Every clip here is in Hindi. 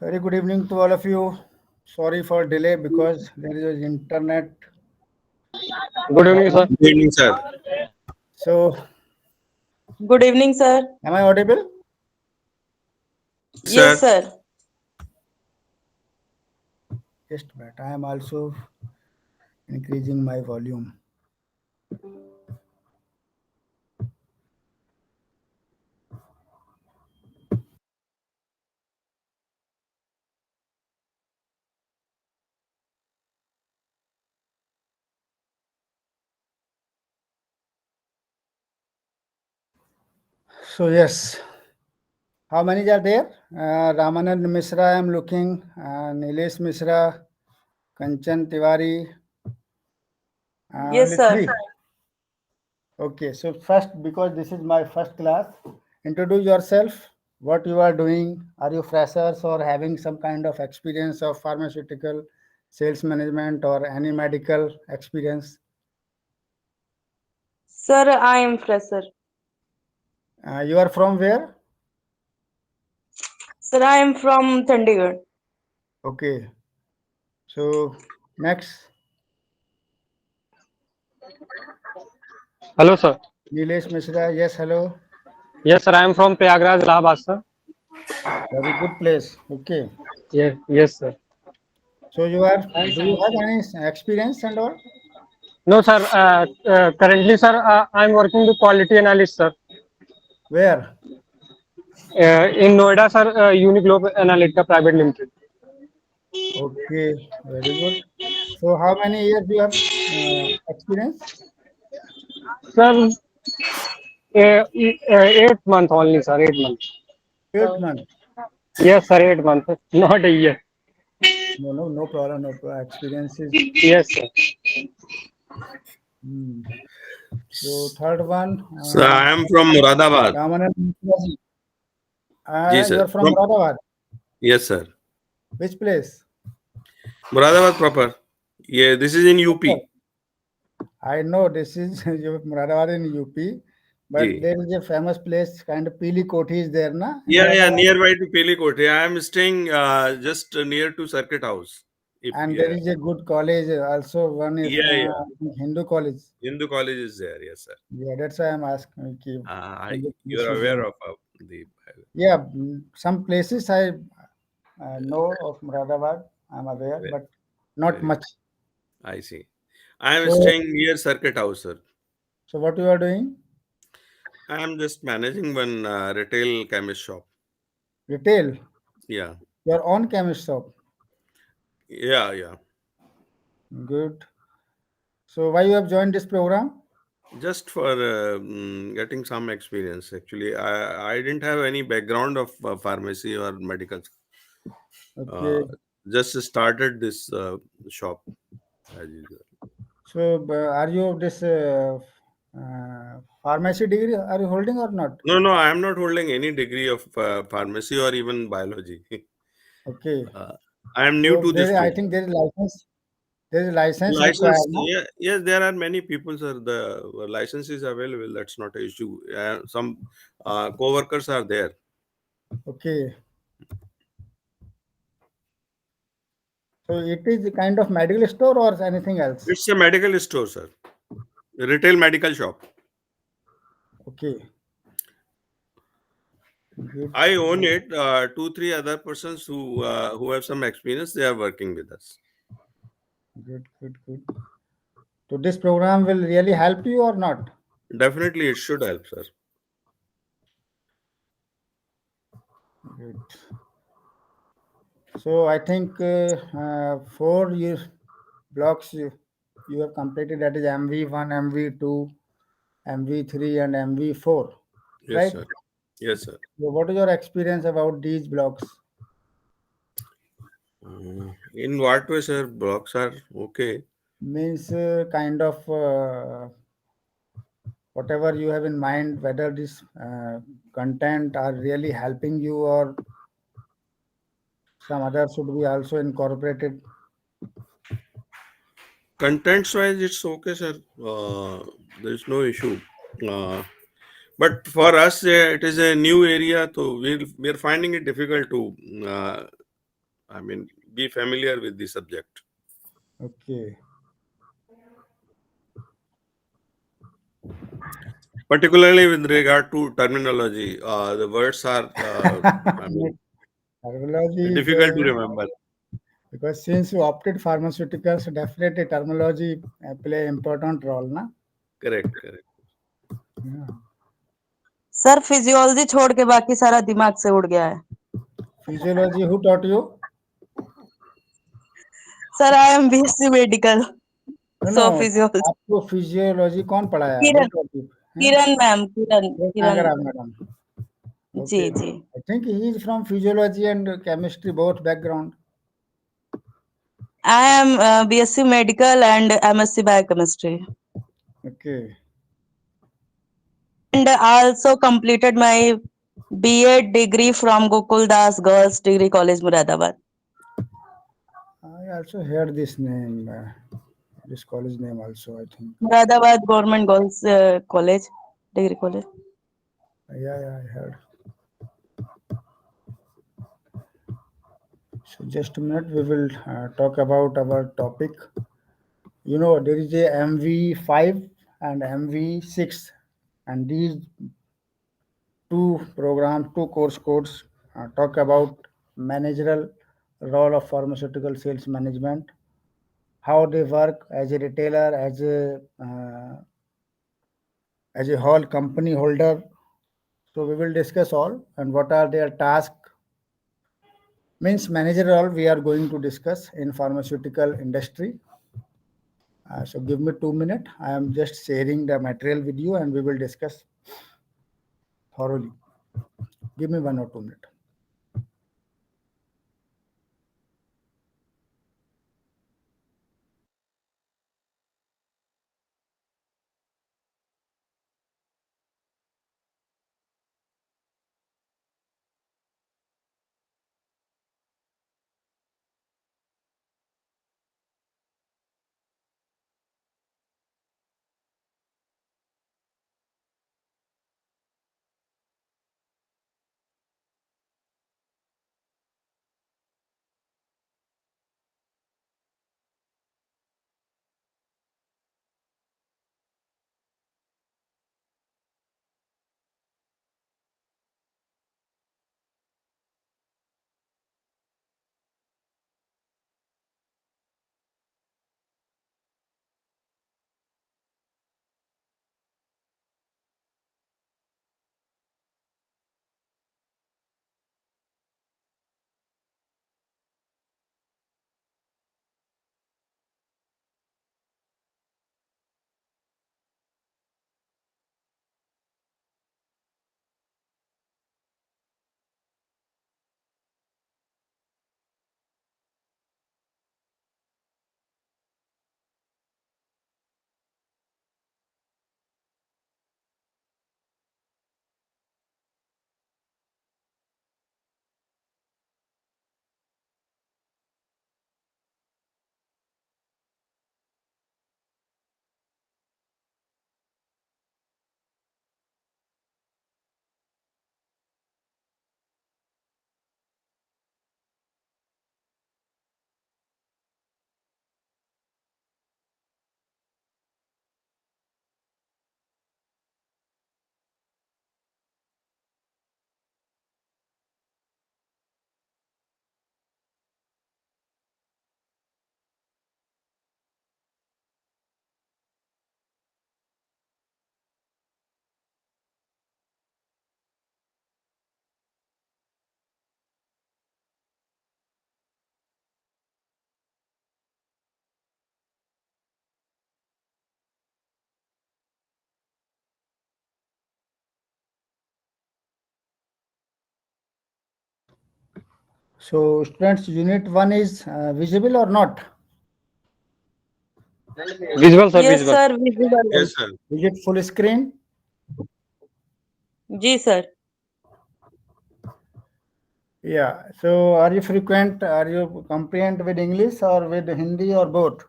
Very good evening to all of you. Sorry for delay because there is an internet Good evening, sir. problem. Good evening, sir. So, Good evening, sir. am I audible? Yes, Sir, sir. Just a minute. I am also increasing my volume. So, yes. How many are there? Ramanand Mishra, I am looking. Nilesh Mishra, Kanchan Tiwari. Yes, Only sir. three. Okay, so first, because this is my first class, introduce yourself, what you are doing. Are you freshers or having some kind of experience of pharmaceutical sales management or any medical experience? Sir, I am fresher. You are from where? Sir, I am from Chandigarh. Okay, so next, Hello, sir. Nilesh Mishra. Yes, hello. Yes, sir. I am from Prayagraj, Allahabad, sir. Very good place. Okay, Yes, sir. so do you have any experience and all? No, sir. Currently, sir, I am working the quality analyst, sir. Where? In Noida, sir, Uniglobe Analytica Private Limited. Okay, very good. So how many years you have experience? Sir, 8 month only, sir. 8 months. 8 months. Yes, sir. 8 months. Not a year. No problem. No problem. Experience is. Yes, sir. Hmm. So third one, So I am from Muradabad. Ramanand Mishra. Ji You sir. are from Muradabad. Yes sir. Which place? Muradabad proper. Yeah, this is in UP. I know this is Muradabad in UP, but Ji. there is a famous place, kind of Pili Koti is there, na? In Yeah, Muradabad. nearby to Pelikot. I am staying just near to Circuit House. And there is a good college also. One is Yeah. Hindu college. Hindu College is there. Yes sir. Yeah, that's why I'm asking. Okay. You are aware of the. Yeah, some places I know of Muradabad. I'm aware, Very- but not very much. I see. I am So- staying near Circuit House, sir. So what you are doing? I am just managing one retail chemist shop. Retail. Yeah. Your own chemist shop. Yeah. Good. So why you have joined this program? Just for getting some experience. Actually, I didn't have any background of pharmacy or medical. Okay. Just started this shop as usual. So are you this pharmacy degree are you holding or not? No, I am not holding any degree of pharmacy or even biology. Okay. I am new So to this I field. think there is license. There is license required. License, No? yes, there are many people, sir. The license is available. That's not an issue. Some co-workers are there. Okay. So it is a kind of medical store or anything else? It's a medical store, sir. Retail medical shop. Okay. Good. I own it. 2, 3 other persons who have some experience, they are working with us. Good. So this program will really help you or not? Definitely, it should help, sir. Good. So I think 4 years blocks you have completed. That is MV1, MV2, MV3, and MV4. Yes, Right? sir. Yes, sir. So what is your experience about these blocks? In what way, sir? Blocks are okay. Means kind of whatever you have in mind, whether this content are really helping you or some other should be also incorporated. Contents wise, it's okay, sir. There is no issue. But for us, it is a new area, so we're finding it difficult to, be familiar with the subject. Okay. Particularly with regard to terminology, the words are Terminology is, difficult to remember. because since you opted pharmaceuticals, definitely terminology play important role, na? Correct. Yeah. Sir physiology छोड़ के बाकी सारा दिमाग से उड़ गया है. Physiology, who taught you? Sir I am BSc medical. So physiology. आपको फिजियोलॉजी कौन पढ़ाया? Kiran. Who taught you? Kiran ma'am. Kiran. Nagar madam. जी. I think he is from physiology and chemistry both background. I am BSc medical and MSc biochemistry. Okay. And also completed my B.Ed degree from Gokul Das Girls Degree College, Muradabad. I also heard this name, this college name also, I think. Muradabad Government Girls College, Degree College. Yeah, I heard. So just a minute, we will talk about our topic. You know, there is a MV5 and MV6, and these two programs, two course codes talk about managerial role of pharmaceutical sales management, how they work as a retailer, as a whole company holder. So we will discuss all and what are their tasks. Means managerial role we are going to discuss in pharmaceutical industry. So give me 2 minutes. I am just sharing the material with you and we will discuss thoroughly. Give me 1 or 2 minutes. So students, unit 1 is visible or not? Visual, sir, Yes, visual. sir. Visible. Yes, sir. Is it full screen? Ji, sir. Yeah. So are you frequent? Are you compliant with English or with Hindi or both?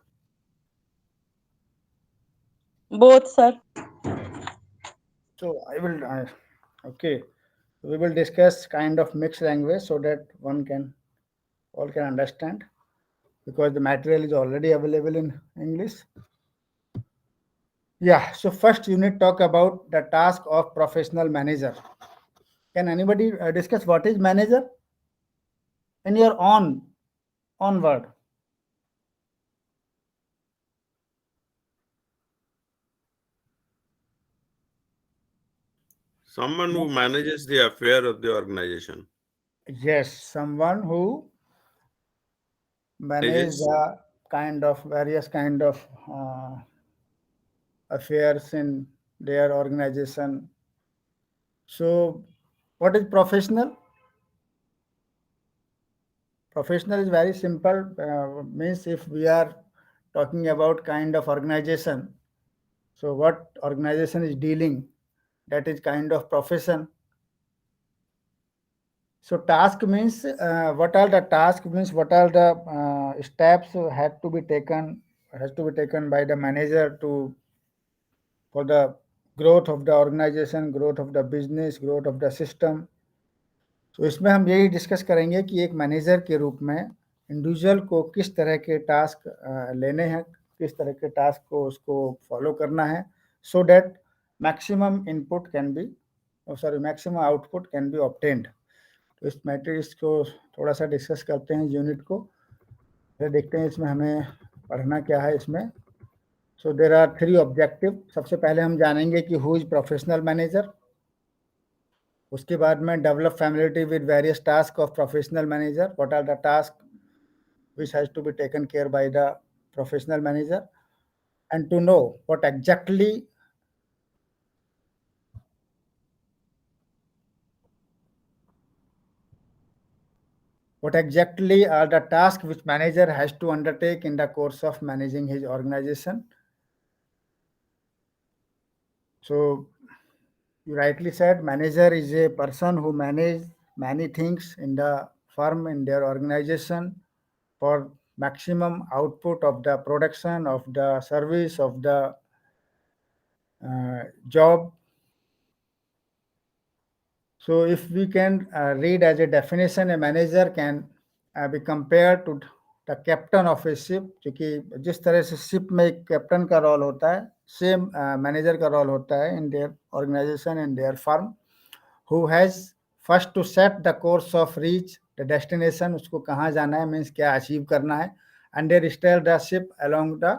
Both, sir. So I will. Okay. We will discuss kind of mixed language so that all can understand because the material is already available in English. Yeah. So first unit talk about the task of professional manager. Can anybody discuss what is manager in your own word? Someone who manages the affair of the organization. Yes, someone who manage Manages. the various kind of affairs in their organization. So, what is professional? Professional is very simple. Means if we are talking about kind of organization, so what organization is dealing? that is kind of profession. So task means what are the task means what are the steps has to be taken by the manager for the growth of the organization, growth of the business, growth of the system. तो इसमें हम यही डिस्कस करेंगे कि एक मैनेजर के रूप में इंडिविजुअल को किस तरह के टास्क लेने हैं, किस तरह के टास्क को उसको फॉलो करना है, so that maximum input can be maximum output can be obtained. तो इस मैट्रिक्स को थोड़ा सा डिस्कस करते हैं यूनिट को, फिर देखते हैं इसमें हमें पढ़ना क्या है इसमें। So there are 3 objective. सबसे पहले हम जानेंगे कि हु इज प्रोफेशनल मैनेजर। उसके बाद में develop familiarity with various task of professional manager, what are the task which has to be taken care by the professional manager, and to know what exactly are the tasks which manager has to undertake in the course of managing his organization. So you rightly said manager is a person who manages many things in the firm, in their organization, for maximum output of the production, of the service, of the job. So if we can read as a definition, a manager can be compared to the captain of a ship, क्योंकि जिस तरह से शिप में एक कैप्टन का रोल होता है, सेम मैनेजर का रोल होता है in their organization, in their firm, who has first to set the course of reach the destination, उसको कहाँ जाना है, means क्या अचीव करना है, and they steer the ship along the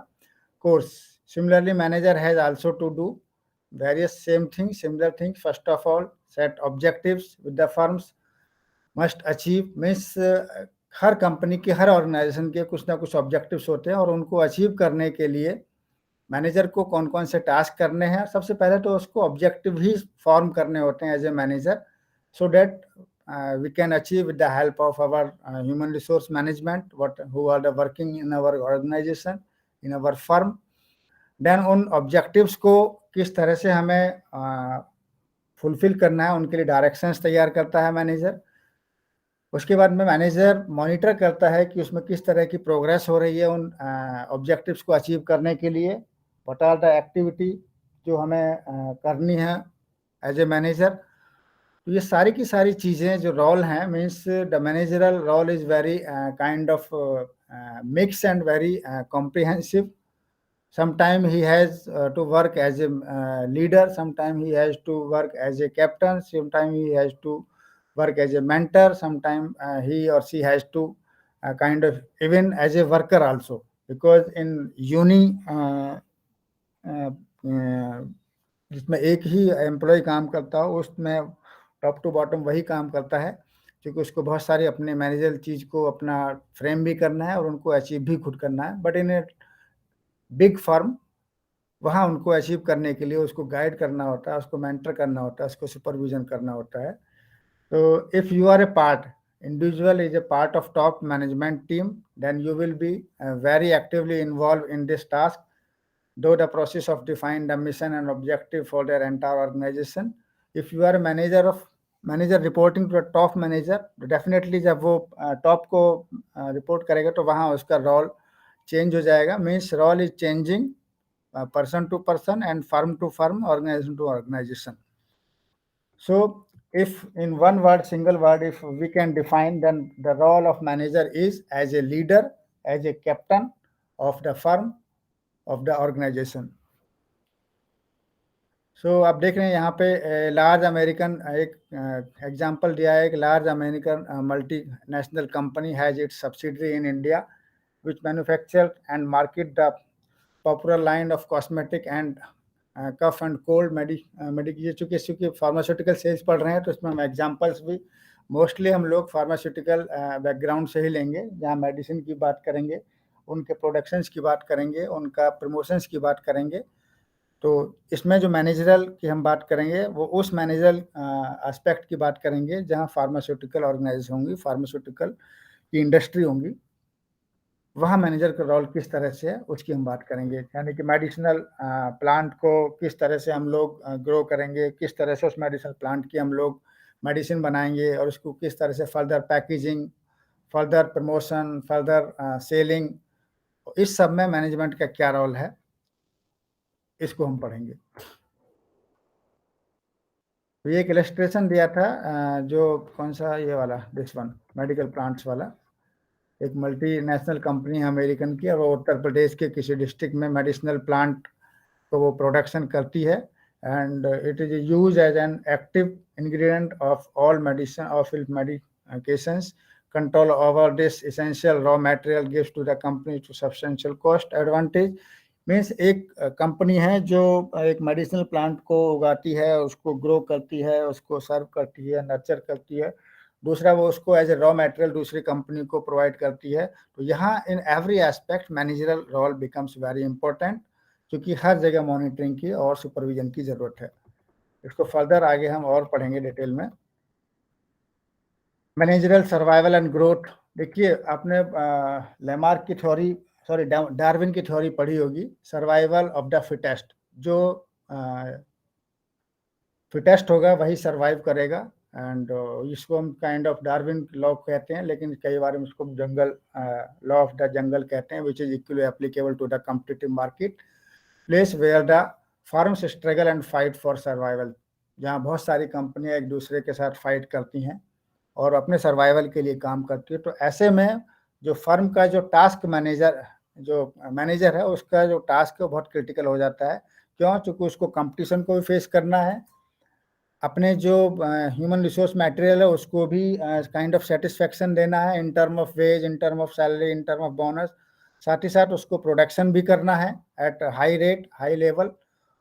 course. Similarly, manager has also to do various similar things. First of all, set objectives with the firms must achieve, means her company के, हर ऑर्गेनाइजेशन के कुछ ना कुछ ऑब्जेक्टिव्स होते हैं और उनको अचीव करने के लिए मैनेजर को कौन कौन से टास्क करने हैं। सबसे पहले तो उसको ऑब्जेक्टिव ही फॉर्म करने होते हैं as a manager, so that we can achieve with the help of our human resource management, who are the working in our organization, in our firm. Then उन ऑब्जेक्टिव्स को किस तरह से हमें फुलफिल करना है, उनके लिए डायरेक्शंस तैयार करता है मैनेजर। उसके बाद में मैनेजर मॉनिटर करता है कि उसमें किस तरह की प्रोग्रेस हो रही है उन ऑब्जेक्टिव्स को अचीव करने के लिए, व्हाट आर द एक्टिविटी जो हमें करनी है एज ए मैनेजर। तो ये सारी की सारी चीज़ें जो रोल हैं, means the managerial role is very kind of mix and very comprehensive. Sometimes he has to work as a leader, sometimes he has to work as a captain, sometimes he has to work as a mentor, sometimes he or she has to kind of even as a worker also, because in uni जिसमें एक ही एम्प्लॉय काम करता हो उसमें टॉप टू बॉटम वही काम करता है, क्योंकि उसको बहुत सारी अपने मैनेजरल चीज़ को अपना फ्रेम भी करना है और उनको अचीव भी खुद करना है। But in a big firm वहाँ उनको अचीव करने के लिए उसको गाइड करना होता है, उसको मेंटर करना होता है, उसको सुपरविजन करना होता है। तो if you are a part, individual is a part of top management team, then you will be very actively involved in this task, though the process of define the mission and objective for their entire organization. If you are a manager reporting to a top manager, definitely जब वो टॉप को रिपोर्ट करेगा तो वहाँ उसका रोल चेंज हो जाएगा, means role is changing person to person and firm to firm, organization to organization. So if in one word, single word, if we can define, then the role of manager is as a leader, as a captain of the firm, of the organization. So आप देख रहे हैं यहाँ पे लार्ज अमेरिकन एक एग्जांपल दिया है, एक large American multinational company has its subsidiary in India which manufacture and market the popular line of cosmetic and cough and cold चूँकि फार्मास्यूटिकल सेल्स पढ़ रहे हैं तो इसमें हम एग्जांपल्स भी मोस्टली हम लोग फार्मास्यूटिकल बैकग्राउंड से ही लेंगे, जहाँ मेडिसिन की बात करेंगे, उनके प्रोडक्शंस की बात करेंगे, उनका प्रमोशंस की बात करेंगे। तो इसमें जो मैनेजरल की हम बात करेंगे वो उस मैनेजरल एस्पेक्ट की बात करेंगे जहाँ फार्मास्यूटिकल ऑर्गेनाइजेशन होंगी, फार्मास्यूटिकल की इंडस्ट्री होंगी, वहाँ मैनेजर का रोल किस तरह से है उसकी हम बात करेंगे। यानी कि मेडिसिनल प्लांट को किस तरह से हम लोग ग्रो करेंगे, किस तरह से उस मेडिसिनल प्लांट की हम लोग मेडिसिन बनाएंगे और उसको किस तरह से further packaging, further promotion, further selling, इस सब में मैनेजमेंट का क्या रोल है, इसको हम पढ़ेंगे। तो ये एक इलस्ट्रेशन दिया था जो कौन सा ये वाला, दिस वन, मेडिकल प्लांट्स वाला। एक मल्टीनेशनल कंपनी है अमेरिकन की और वो उत्तर प्रदेश के किसी डिस्ट्रिक्ट में मेडिसिनल प्लांट को वो प्रोडक्शन करती है and it is use as an active ingredient of all medicine of medications. Control over this essential raw material gives to the company to substantial cost advantage. Means एक कंपनी है जो एक मेडिसिनल प्लांट को उगाती है, उसको ग्रो करती है, उसको सर्व करती है, नर्चर करती है। दूसरा वो उसको एज ए रॉ मटेरियल दूसरी कंपनी को प्रोवाइड करती है। तो यहाँ in every aspect managerial role becomes very important, क्योंकि हर जगह मॉनिटरिंग की और सुपरविजन की जरूरत है। इसको फर्दर आगे हम और पढ़ेंगे डिटेल में। मैनेजरल सर्वाइवल एंड ग्रोथ, देखिए आपने लेमार्क की थ्योरी, सॉरी डार्विन की थ्योरी पढ़ी होगी, सर्वाइवल ऑफ द फिटेस्ट। जो फिटेस्ट होगा वही सर्वाइव करेगा एंड इसको हम काइंड ऑफ डार्विन लॉ कहते हैं, लेकिन कई बार हम इसको jungle law of the jungle कहते हैं, which is equally applicable to the competitive market place where the firms struggle and fight for survival, जहाँ बहुत सारी कंपनियां एक दूसरे के साथ फाइट करती हैं और अपने सर्वाइवल के लिए काम करती है। तो ऐसे में जो फर्म का जो टास्क मैनेजर है उसका जो टास्क है बहुत क्रिटिकल हो जाता है। क्यों? क्योंकि उसको कंपटीशन को भी फेस करना है, अपने जो ह्यूमन रिसोर्स मटेरियल है उसको भी काइंड ऑफ सेटिस्फेक्शन देना है इन term of ways, in term of salary, in term of bonus. साथ ही साथ उसको प्रोडक्शन भी करना है at high rate, high level,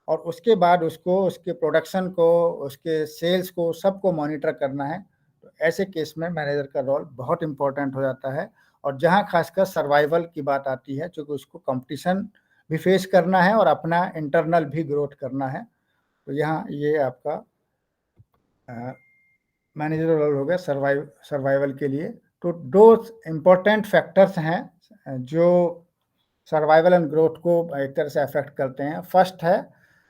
और उसके बाद उसको उसके प्रोडक्शन को, उसके सेल्स को, सबको मॉनिटर करना है। तो ऐसे केस में मैनेजर का रोल बहुत इंपॉर्टेंट हो जाता है। और जहाँ खासकर सर्वाइवल की बात आती है, क्योंकि उसको कंपटीशन भी फेस करना है और अपना इंटरनल भी ग्रोथ करना है। तो यहाँ ये आपका मैनेजर रोल हो गया सर्वाइवल के लिए। तो दो इम्पोर्टेंट फैक्टर्स हैं जो सर्वाइवल एंड ग्रोथ को एक तरह से अफेक्ट करते हैं। फर्स्ट है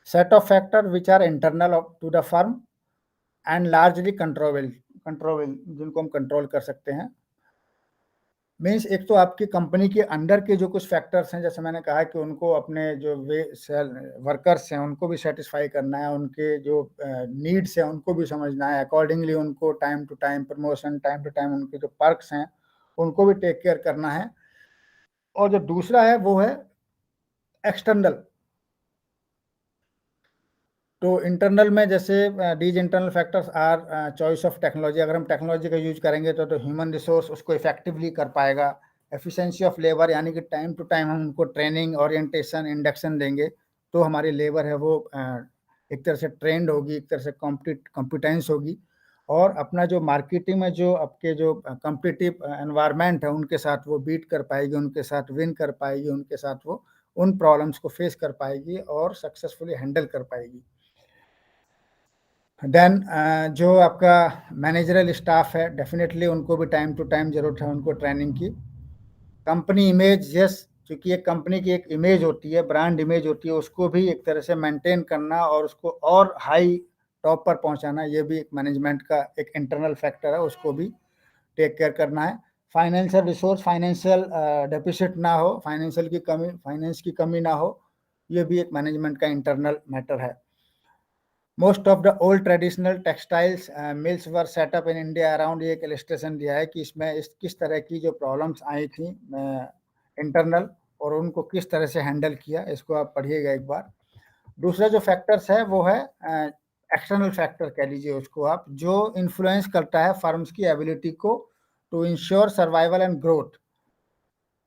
set of factor which are internal to the firm and largely controllable, जिनको हम कंट्रोल कर सकते हैं। मीन्स एक तो आपकी कंपनी के अंदर के जो कुछ फैक्टर्स हैं, जैसे मैंने कहा कि उनको अपने जो वर्कर्स हैं उनको भी सेटिस्फाई करना है, उनके जो नीड्स हैं उनको भी समझना है, अकॉर्डिंगली उनको time to time promotion, time to time उनके जो पर्क्स हैं उनको भी टेक केयर करना है। और जो दूसरा है वो है एक्सटर्नल। तो इंटरनल में जैसे these internal factors our choice of technology. अगर हम टेक्नोलॉजी का यूज करेंगे तो ह्यूमन रिसोर्स उसको इफेक्टिवली कर पाएगा। एफिशिएंसी ऑफ लेबर, यानी कि टाइम टू टाइम हम उनको ट्रेनिंग, ओरिएंटेशन, इंडक्शन देंगे तो हमारी लेबर है वो एक तरह से ट्रेंड होगी, एक तरह से कॉम्पिटेंस होगी। और अपना जो मार्केटिंग में जो आपके जो कॉम्पिटिटिव एनवायरनमेंट है उनके साथ वो बीट कर पाएगी, उनके साथ विन कर पाएगी, उनके साथ वो उन प्रॉब्लम्स को फेस कर पाएगी और सक्सेसफुली हैंडल कर पाएगी। देन जो आपका मैनेजरल स्टाफ है, डेफिनेटली उनको भी टाइम टू टाइम जरूरत है उनको ट्रेनिंग की। कंपनी इमेज, यस, क्योंकि एक कंपनी की एक इमेज होती है, ब्रांड इमेज होती है, उसको भी एक तरह से मेंटेन करना और उसको और हाई टॉप पर पहुंचाना, ये भी एक मैनेजमेंट का एक इंटरनल फैक्टर है, उसको भी टेक केयर करना है। फाइनेंशियल रिसोर्स, फाइनेंशियल डेफिसिट ना हो, फाइनेंस की कमी ना हो, ये भी एक मैनेजमेंट का इंटरनल मैटर है। Most of the old traditional textiles mills were set up in India around, ये एक इलस्ट्रेशन दिया है कि इसमें किस तरह की जो प्रॉब्लम्स आई थी इंटरनल और उनको किस तरह से हैंडल किया, इसको आप पढ़िएगा एक बार। दूसरा जो फैक्टर्स है वो है एक्सटर्नल फैक्टर कह लीजिए उसको आप, जो इन्फ्लुएंस करता है फर्म्स की एबिलिटी को to ensure survival and growth.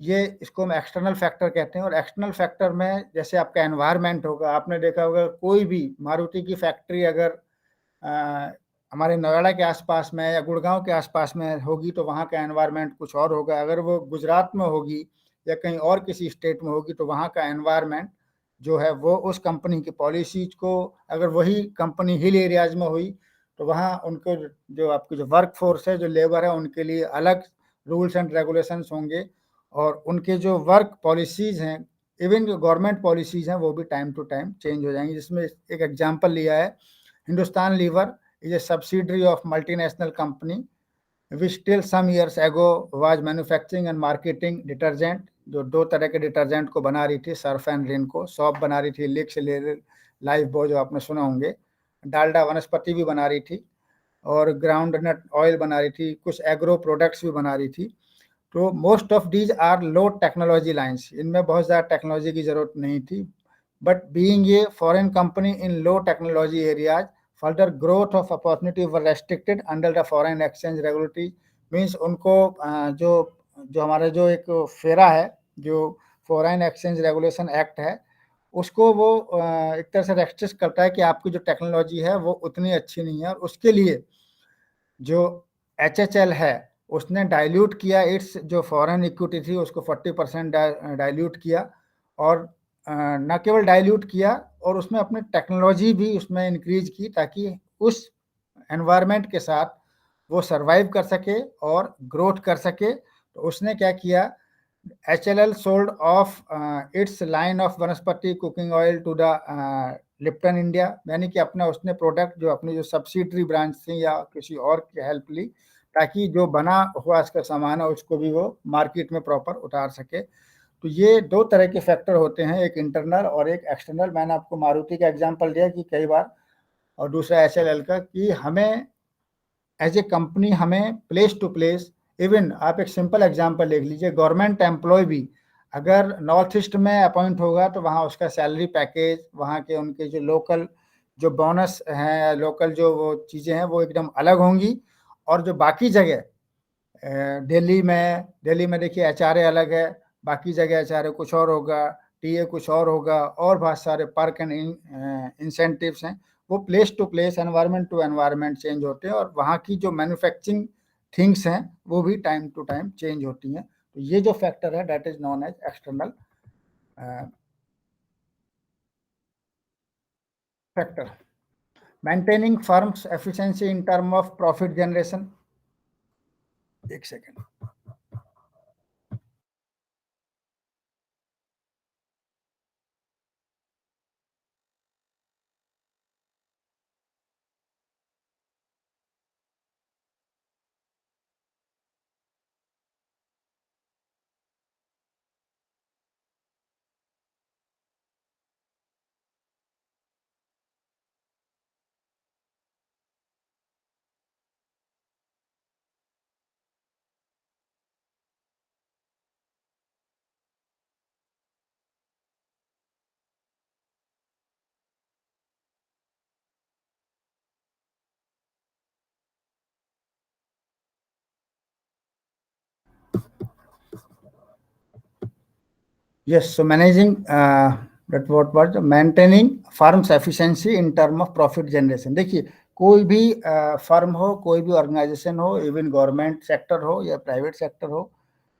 ये इसको हम एक्सटर्नल फैक्टर कहते हैं। और एक्सटर्नल फैक्टर में जैसे आपका एनवायरनमेंट होगा, आपने देखा होगा कोई भी मारुति की फैक्ट्री अगर हमारे नोएडा के आसपास में या गुड़गांव के आसपास में होगी तो वहाँ का एनवायरनमेंट कुछ और होगा। अगर वो गुजरात में होगी या कहीं और किसी स्टेट में होगी तो वहाँ का एनवायरनमेंट जो है वो उस कंपनी की पॉलिसीज को, अगर वही कंपनी हिल एरियाज में हुई तो वहाँ उनको जो आपकी जो वर्क फोर्स है, जो लेबर है, उनके लिए अलग रूल्स एंड रेगुलेशंस होंगे और उनके जो वर्क पॉलिसीज हैं, इवन जो गवर्नमेंट पॉलिसीज हैं, वो भी टाइम टू टाइम चेंज हो जाएंगी। जिसमें एक एग्जांपल लिया है, Hindustan Lever is a subsidiary of multinational company which till some years ago was manufacturing and marketing detergent, जो 2 तरह के डिटर्जेंट को बना रही थी, सर्फ एंड रिन को। सॉप बना रही थी, लिक्स, लाइफ बॉय जो आपने सुना होंगे, डालडा वनस्पति भी बना रही थी, और ग्राउंड नट ऑयल बना रही थी, कुछ एग्रो प्रोडक्ट्स भी बना रही थी। तो most of these are low technology lines, इनमें बहुत ज़्यादा टेक्नोलॉजी की जरूरत नहीं थी। But being a foreign company in low technology areas, further growth of opportunity were restricted under the foreign exchange regulatory, means उनको जो जो हमारा जो एक फेरा है, जो फॉरेन एक्सचेंज रेगुलेशन एक्ट है, उसको वो एक तरह से रेस्ट्रिक्ट करता है कि आपकी जो टेक्नोलॉजी है वो उतनी अच्छी नहीं है। और उसके लिए जो HHL है उसने डाइल्यूट किया इट्स जो फॉरेन इक्विटी थी उसको 40% डाइल्यूट किया, और न केवल डाइल्यूट किया और उसमें अपनी टेक्नोलॉजी भी उसमें इंक्रीज की, ताकि उस एनवायरनमेंट के साथ वो सरवाइव कर सके और ग्रोथ कर सके। तो उसने क्या किया, HLL sold off its line of vanaspati cooking oil to the Lipton India, यानी कि अपना उसने प्रोडक्ट जो अपनी जो सब्सिडरी ब्रांच थी या किसी और की हेल्प ली, ताकि जो बना हुआ इसका सामान है उसको भी वो मार्केट में प्रॉपर उतार सके। तो ये 2 तरह के फैक्टर होते हैं, एक इंटरनल और एक एक्सटर्नल। मैंने आपको मारुति का एग्जांपल दिया कि कई बार, और दूसरा HLL का, कि हमें एज ए कंपनी हमें प्लेस टू प्लेस, इवन आप एक सिंपल एग्जांपल देख लीजिए, गवर्नमेंट एम्प्लॉय भी अगर नॉर्थ ईस्ट में अपॉइंट होगा तो वहाँ उसका सैलरी पैकेज, वहाँ के उनके जो लोकल जो बोनस हैं, लोकल जो वो चीज़ें हैं वो एकदम अलग होंगी। और जो बाकी जगह दिल्ली में देखिए HRA अलग है, बाकी जगह HRA कुछ और होगा, TA कुछ और होगा, और बहुत सारे पर्क एंड इंसेंटिव्स हैं। वो place to place, environment to environment change होते हैं, और वहाँ की जो मैन्युफैक्चरिंग थिंग्स हैं वो भी टाइम टू टाइम चेंज होती हैं। तो ये जो फैक्टर है that is known as external factor. Maintaining firms efficiency in term of profit generation, एक second. Yes, so managing that what was maintaining firm's efficiency in term of profit generation। देखिए, कोई भी फर्म हो, कोई भी ऑर्गेनाइजेशन हो, इवन गवर्नमेंट सेक्टर हो या प्राइवेट सेक्टर हो,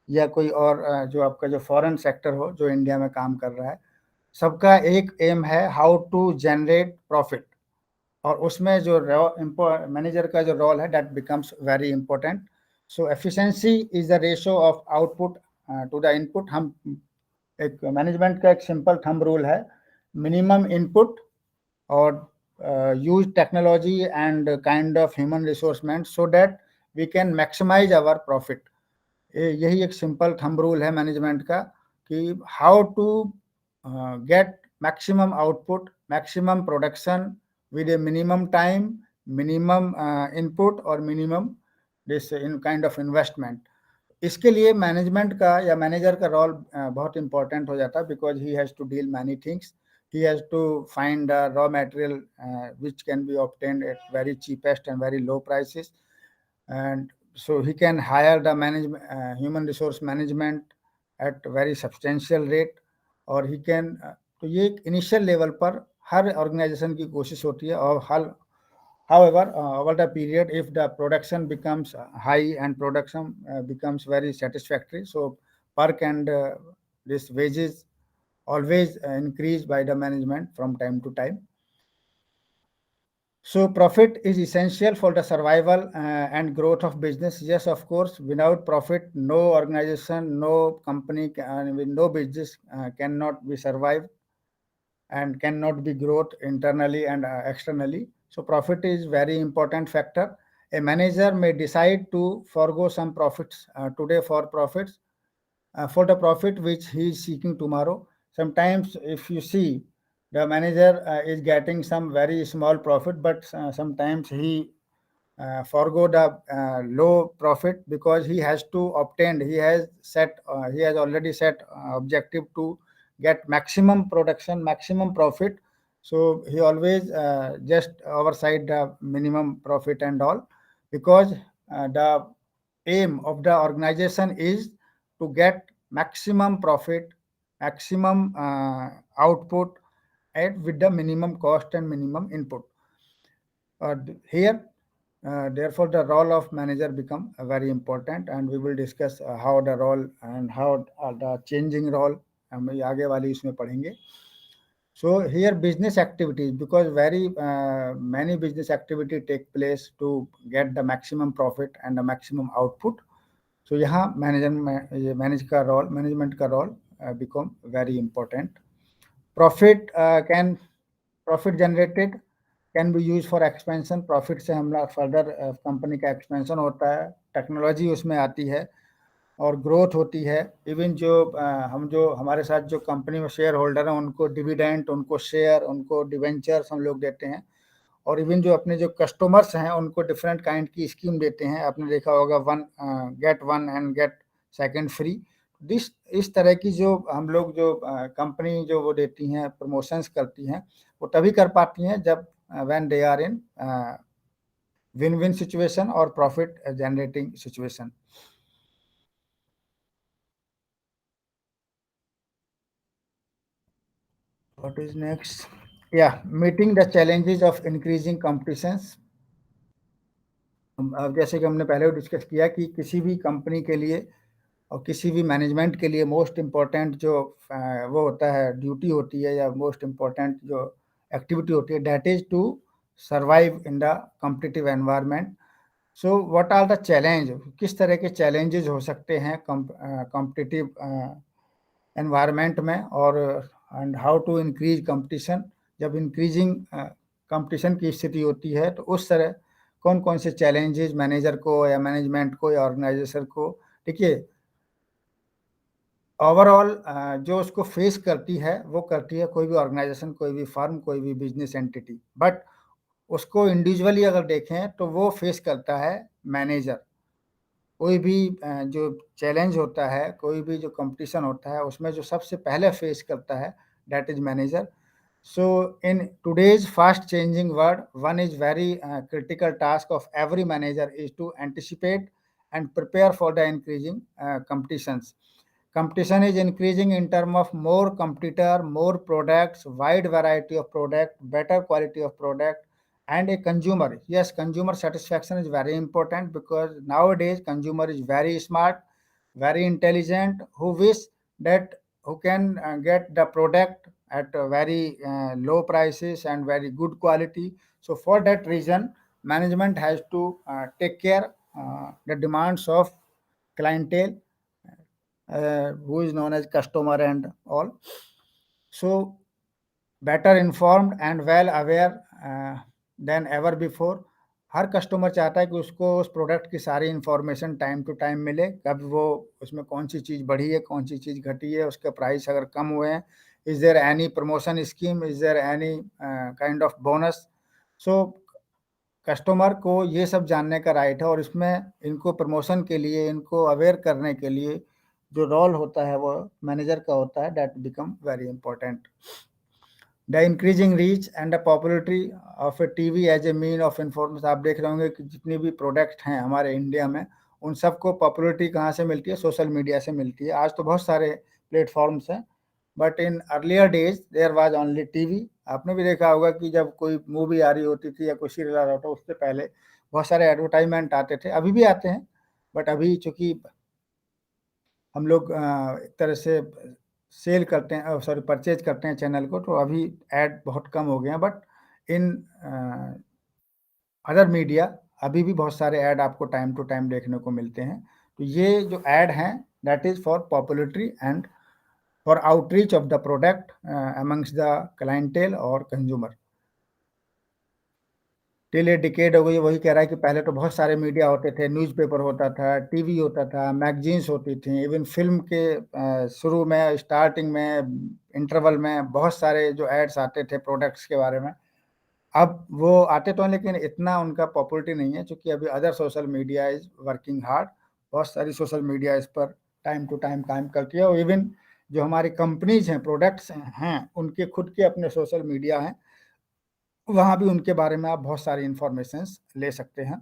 या कोई और जो आपका जो फॉरेन सेक्टर हो जो इंडिया में काम कर रहा है, सबका एक एम है हाउ टू जनरेट प्रॉफिट। और उसमें जो मैनेजर का जो रोल है that becomes very important. So efficiency is the ratio of output to the input. हम एक मैनेजमेंट का एक सिंपल थंब रूल है, मिनिमम इनपुट और use technology and kind of human resource management so that we can maximize our profit. यही एक सिंपल थंब रूल है मैनेजमेंट का, कि how to get maximum output, maximum production with a minimum time, minimum input और minimum this in kind of investment. इसके लिए मैनेजमेंट का या मैनेजर का रोल बहुत इंपॉर्टेंट हो जाता है, because he has to deal many things. He has to find raw material which can be obtained at very cheapest and very low prices, and so he can hire the human resource management at very substantial rate, और he can तो ये एक इनिशियल लेवल पर हर ऑर्गेनाइजेशन की कोशिश होती है। और हर however over the period, if the production becomes high and production becomes very satisfactory, so perk and this wages always increased by the management from time to time. So profit is essential for the survival and growth of business. Yes, of course, without profit, no organization, no company, no business cannot be survived and cannot be growth internally and externally. So profit is very important factor. A manager may decide to forego some profits today for the profit which he is seeking tomorrow. Sometimes, if you see, the manager is getting some very small profit, but sometimes he forgo the low profit because he has to obtain. He has already set objective to get maximum production, maximum profit. So he always just oversight the minimum profit and all, because the aim of the organization is to get maximum profit, maximum output at with the minimum cost and minimum input. Here, therefore, the role of manager become very important, and we will discuss how the role and how the changing role हम आगे वाली इसमें पढ़ेंगे. So here business activities, because very many business activity take place to get the maximum profit and the maximum output. So यहाँ management का role become very important. Profit generated can be used for expansion. Profit से हम लोग फर्दर कंपनी का एक्सपेंशन होता है, टेक्नोलॉजी उसमें आती है और ग्रोथ होती है. इवन जो हमारे साथ जो कंपनी में शेयर होल्डर हैं उनको डिविडेंड, उनको शेयर, उनको डिवेंचर्स हम लोग देते हैं. और इवन जो अपने जो कस्टमर्स हैं उनको डिफरेंट काइंड की स्कीम देते हैं. आपने देखा होगा get one and get second free. इस तरह की जो हम लोग जो कंपनी जो वो देती हैं, प्रमोशंस करती हैं, वो तभी कर पाती हैं जब when they are in win-win situation or profit generating situation. What is next? Yeah, meeting the challenges of increasing competitions. अब जैसे कि हमने पहले डिस्कस किया कि किसी भी कंपनी के लिए और किसी भी मैनेजमेंट के लिए मोस्ट इम्पोर्टेंट जो वो होता है, ड्यूटी होती है या मोस्ट इम्पोर्टेंट जो एक्टिविटी होती है, that is to survive in the competitive environment. So what are the challenge, किस तरह के चैलेंजेस हो सकते हैं कॉम्पिटिटिव एनवायरनमेंट में, और and how to increase competition. जब इंक्रीजिंग कंपटीशन की स्थिति होती है तो उस तरह कौन कौन से चैलेंजेस मैनेजर को या मैनेजमेंट को या ऑर्गेनाइजेशन को, देखिए ओवरऑल जो उसको फेस करती है वो करती है कोई भी ऑर्गेनाइजेशन, कोई भी फर्म, कोई भी बिजनेस एंटिटी. बट उसको इंडिविजुअली अगर देखें तो वो फेस करता है मैनेजर. कोई भी जो चैलेंज होता है, कोई भी जो कंपटीशन होता है, उसमें जो सबसे पहले फेस करता है that is manager. So in today's fast changing world, one is very critical task of every manager is to anticipate and prepare for the increasing competitions. Competition is increasing in terms of more competitor, more products, wide variety of product, better quality of product, and a consumer. Yes, consumer satisfaction is very important because nowadays consumer is very smart, very intelligent, who wish that who can get the product at very low prices and very good quality. So for that reason, management has to take care the demands of clientele, who is known as customer and all. So better informed and well aware than ever before. Her customer चाहता है कि उसको उस प्रोडक्ट की सारी इंफॉर्मेशन टाइम टू टाइम मिले, कब वो उसमें कौन सी चीज़ बढ़ी है, कौन सी चीज़ घटी है, उसके प्राइस अगर कम हुए हैं, is there any promotion scheme, is there any kind of bonus. So customer को ये सब जानने का राइट है, और इसमें इनको प्रमोशन के लिए, इनको अवेयर करने के लिए जो रोल होता है वो मैनेजर का होता है, that become very important. The increasing reach and the popularity of a TV as a mean of information. आप देख रहे होंगे कि जितनी भी प्रोडक्ट हैं हमारे इंडिया में, उन सबको पॉपुलरिटी कहाँ से मिलती है? सोशल मीडिया से मिलती है. आज तो बहुत सारे प्लेटफॉर्म्स हैं, but in earlier days there was only TV. आपने भी देखा होगा कि जब कोई मूवी आ रही होती थी या कोई सीरियल आ रहा था, उससे पहले बहुत सारे एडवर्टाइजमेंट आते थे. अभी भी आते हैं, बट अभी चूंकि हम लोग एक तरह से सेल करते हैं, सॉरी परचेज करते हैं चैनल को, तो अभी ऐड बहुत कम हो गए हैं. बट इन अदर मीडिया अभी भी बहुत सारे ऐड आपको टाइम टू टाइम देखने को मिलते हैं। तो ये जो ऐड हैं that is for popularity and for outreach of the product amongst the clientele और कंज्यूमर। टिल ए डिकेड हो गई, वही कह रहा है कि पहले तो बहुत सारे मीडिया होते थे, न्यूज़पेपर होता था, टीवी होता था, मैगजीन्स होती थी, इवन फिल्म के शुरू में, स्टार्टिंग में, इंटरवल में बहुत सारे जो एड्स आते थे प्रोडक्ट्स के बारे में। अब वो आते तो हैं लेकिन इतना उनका पॉपुलरिटी नहीं है, क्योंकि अभी other social media is working hard. बहुत सारी सोशल मीडिया इस पर टाइम टू टाइम काम करती है, और इवन जो हमारी कंपनीज हैं, प्रोडक्ट्स हैं, उनके खुद के अपने सोशल मीडिया हैं, वहाँ भी उनके बारे में आप बहुत सारी इंफॉर्मेशंस ले सकते हैं।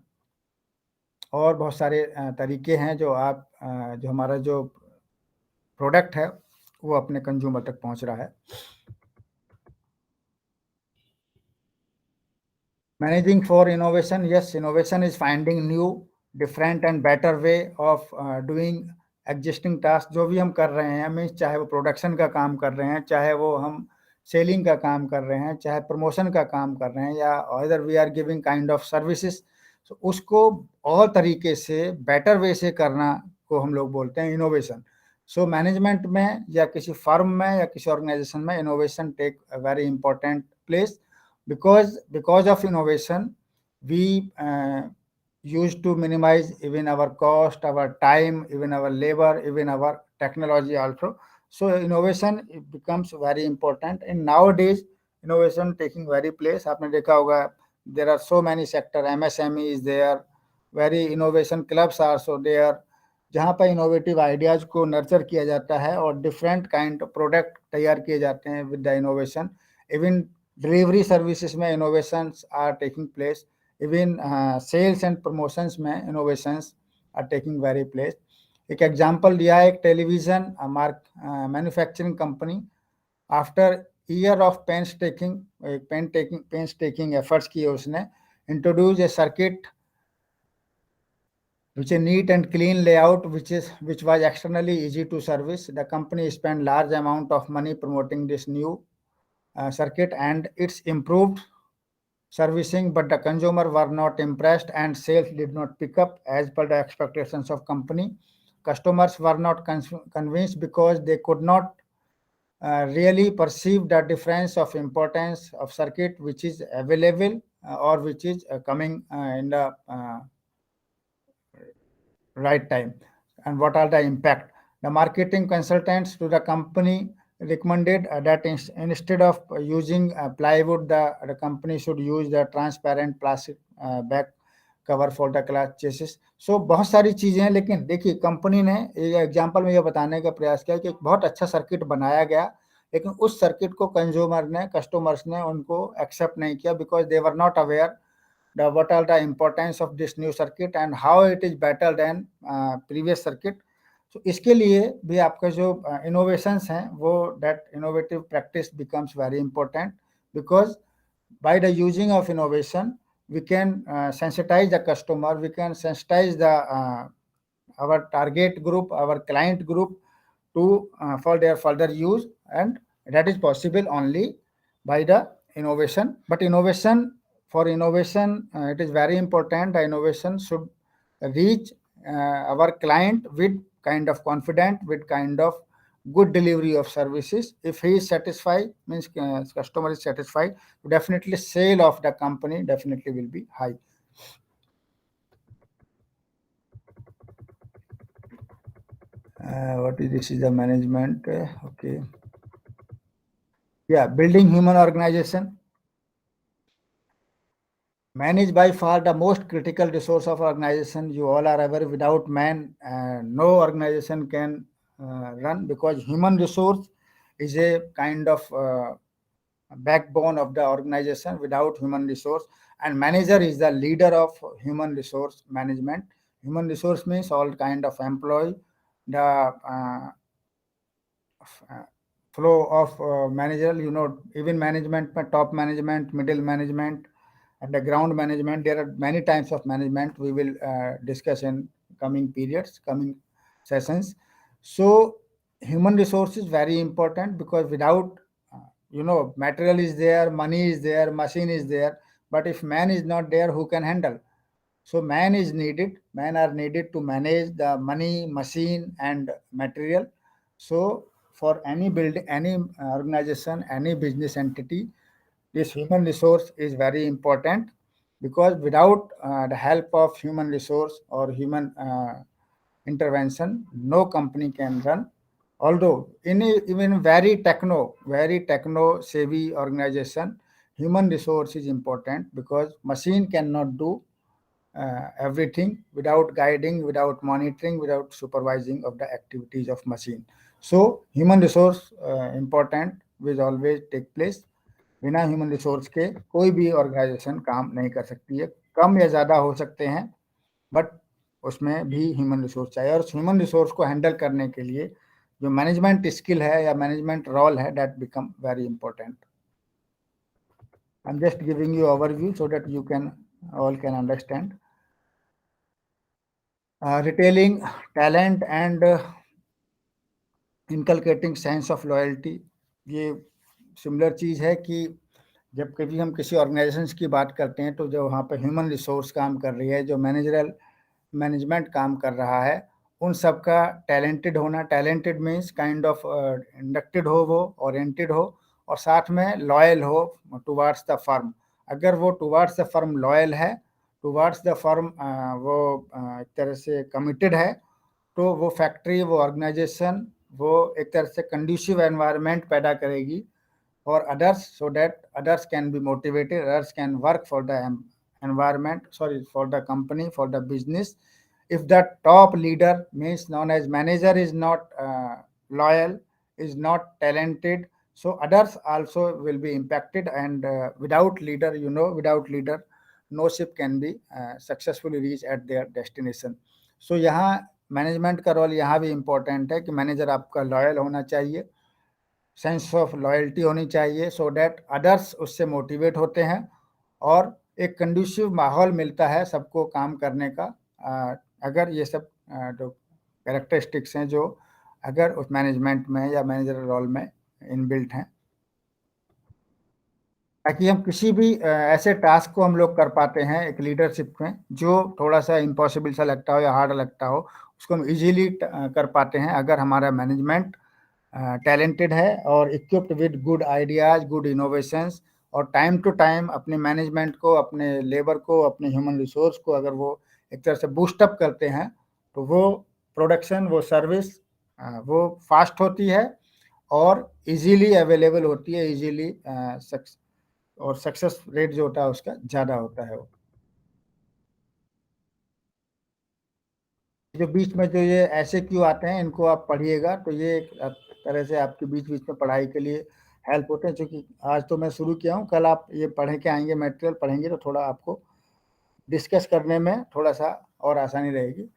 और बहुत सारे तरीके हैं जो आप जो हमारा जो प्रोडक्ट है वो अपने कंज्यूमर तक पहुँच रहा है। Managing for innovation, yes, innovation is finding new, different and better way of doing existing tasks। जो भी हम कर रहे हैं, मीन्स चाहे वो प्रोडक्शन का काम कर रहे हैं, चाहे वो हम सेलिंग का काम कर रहे हैं, चाहे प्रमोशन का काम कर रहे हैं, या other we are giving kind of services, तो उसको और तरीके से बेटर वे से करना को हम लोग बोलते हैं इनोवेशन। सो मैनेजमेंट में या किसी फर्म में या किसी ऑर्गेनाइजेशन में innovation take a very important place, because of innovation we used to minimize even our cost, our time, even our labor, even our technology also. So innovation it becomes very important, and nowadays innovation taking very place। आपने देखा होगा there are so many sector, MSME is there, very innovation clubs are so there, जहाँ पर इनोवेटिव आइडियाज को नर्चर किया जाता है और डिफरेंट काइंड ऑफ प्रोडक्ट तैयार किए जाते हैं with the innovation. Even delivery services में innovations are taking place, even sales and promotions में innovations are taking very place. एक एग्जांपल दिया है, एक television manufacturing company after year of painstaking efforts किए, उसने introduce a circuit which a neat and clean layout, which was externally easy to service. The company spent large amount of money promoting this new circuit and its improved servicing, but the consumer were not impressed and sales did not pick up as per the expectations of company. Customers were not convinced because they could not really perceive the difference of importance of circuit which is available or which is coming in the right time, and what are the impact. The marketing consultants to the company recommended that instead of using plywood, the company should use the transparent plastic back cover for the glass chassis. So बहुत सारी चीजें हैं, लेकिन देखिए कंपनी ने एग्जांपल में ये बताने का प्रयास किया कि एक बहुत अच्छा सर्किट बनाया गया, लेकिन उस सर्किट को कस्टमर्स ने उनको एक्सेप्ट नहीं किया, because they were not aware what are the importance of this new circuit and how it is better than previous circuit. So इसके लिए भी आपका जो innovations हैं वो that innovative practice becomes very important, because by the using of innovation we can sensitize the customer, we can sensitize the our target group, our client group to for their further use, and that is possible only by the innovation. But for innovation, it is very important. The innovation should reach our client with kind of confident, with kind of good delivery of services. If he is satisfied, means customer is satisfied, definitely sale of the company definitely will be high. What is this? Is the management? Okay. Yeah, building human organization. Man is by far the most critical resource of organization. You all are aware, without man, no organization can run, because human resource is a kind of backbone of the organization. Without human resource, and manager is the leader of human resource management. Human resource means all kind of employee, the flow of manager, even management, top management, middle management, and the ground management. There are many types of management we will discuss in coming periods, coming sessions. So human resource is very important, because without material is there, money is there, machine is there, but if man is not there, who can handle? So men are needed to manage the money, machine, and material. So for any building, any organization, any business entity, this human resource is very important, because without the help of human resource or human intervention, no company can run. Although in even very techno savvy organization, human resource is important, because machine cannot do everything without guiding, without monitoring, without supervising of the activities of machine. So human resource important will always take place. बिना ह्यूमन रिसोर्स के कोई भी ऑर्गेनाइजेशन काम नहीं कर सकती है. कम या ज़्यादा हो सकते हैं, बट उसमें भी ह्यूमन रिसोर्स चाहिए. और ह्यूमन रिसोर्स को हैंडल करने के लिए जो मैनेजमेंट स्किल है या मैनेजमेंट रोल है, that become very important. I am just giving you overview so that you can all can understand. Retailing talent and inculcating sense of loyalty, ये सिमिलर चीज़ है कि जब कभी हम किसी ऑर्गेनाइजेशन की बात करते हैं, तो जो वहाँ पे ह्यूमन रिसोर्स काम कर रही है, जो मैनेजमेंट काम कर रहा है, उन सब का टैलेंटेड होना. Talented means kind of inducted हो, वो ओरिएंटेड हो, और साथ में लॉयल हो टुवार्ड्स द फर्म. अगर वो टुवार्ड्स द फर्म लॉयल है, टुवार्ड्स द फर्म वो एक तरह से कमिटेड है, तो वो फैक्ट्री, वो ऑर्गेनाइजेशन, वो एक तरह से कंड्यूसिव एनवायरनमेंट पैदा करेगी for others, so that others can be motivated, others can work for the environment, for the company, for the business. If the top leader, means known as manager, is not loyal, is not talented, so others also will be impacted. And without leader, no ship can be successfully reach at their destination. So यहाँ मैनेजमेंट का रोल यहाँ भी इम्पोर्टेंट है कि मैनेजर आपका लॉयल होना चाहिए, सेंस ऑफ लॉयल्टी होनी चाहिए, सो डैट अदर्स उससे मोटिवेट होते हैं और एक कंड्यूसिव माहौल मिलता है सबको काम करने का. अगर ये सब जो कैरेक्टरिस्टिक्स हैं, जो अगर उस मैनेजमेंट में या मैनेजर रोल में इनबिल्ट हैं, ताकि हम किसी भी ऐसे टास्क को हम लोग कर पाते हैं एक लीडरशिप में, जो थोड़ा सा इम्पॉसिबल सा लगता हो या हार्ड लगता हो, उसको हम इजीली कर पाते हैं अगर हमारा मैनेजमेंट टैलेंटेड है और equipped with good ideas, good innovations, और टाइम टू टाइम अपने मैनेजमेंट को, अपने लेबर को, अपने ह्यूमन रिसोर्स को अगर वो एक तरह से बूस्टअप करते हैं, तो वो प्रोडक्शन, वो सर्विस वो फास्ट होती है और इजीली अवेलेबल होती है, इजीली और सक्सेस रेट जो होता है उसका ज़्यादा होता है. वो जो बीच में जो ये ऐसे क्यों आते हैं, इनको आप पढ़िएगा, तो ये एक तरह से आपके बीच में पढ़ाई के लिए हेल्प होते हैं. क्योंकि आज तो मैं शुरू किया हूँ, कल आप ये पढ़ के आएंगे, मटेरियल पढ़ेंगे, तो थोड़ा आपको डिस्कस करने में थोड़ा सा और आसानी रहेगी.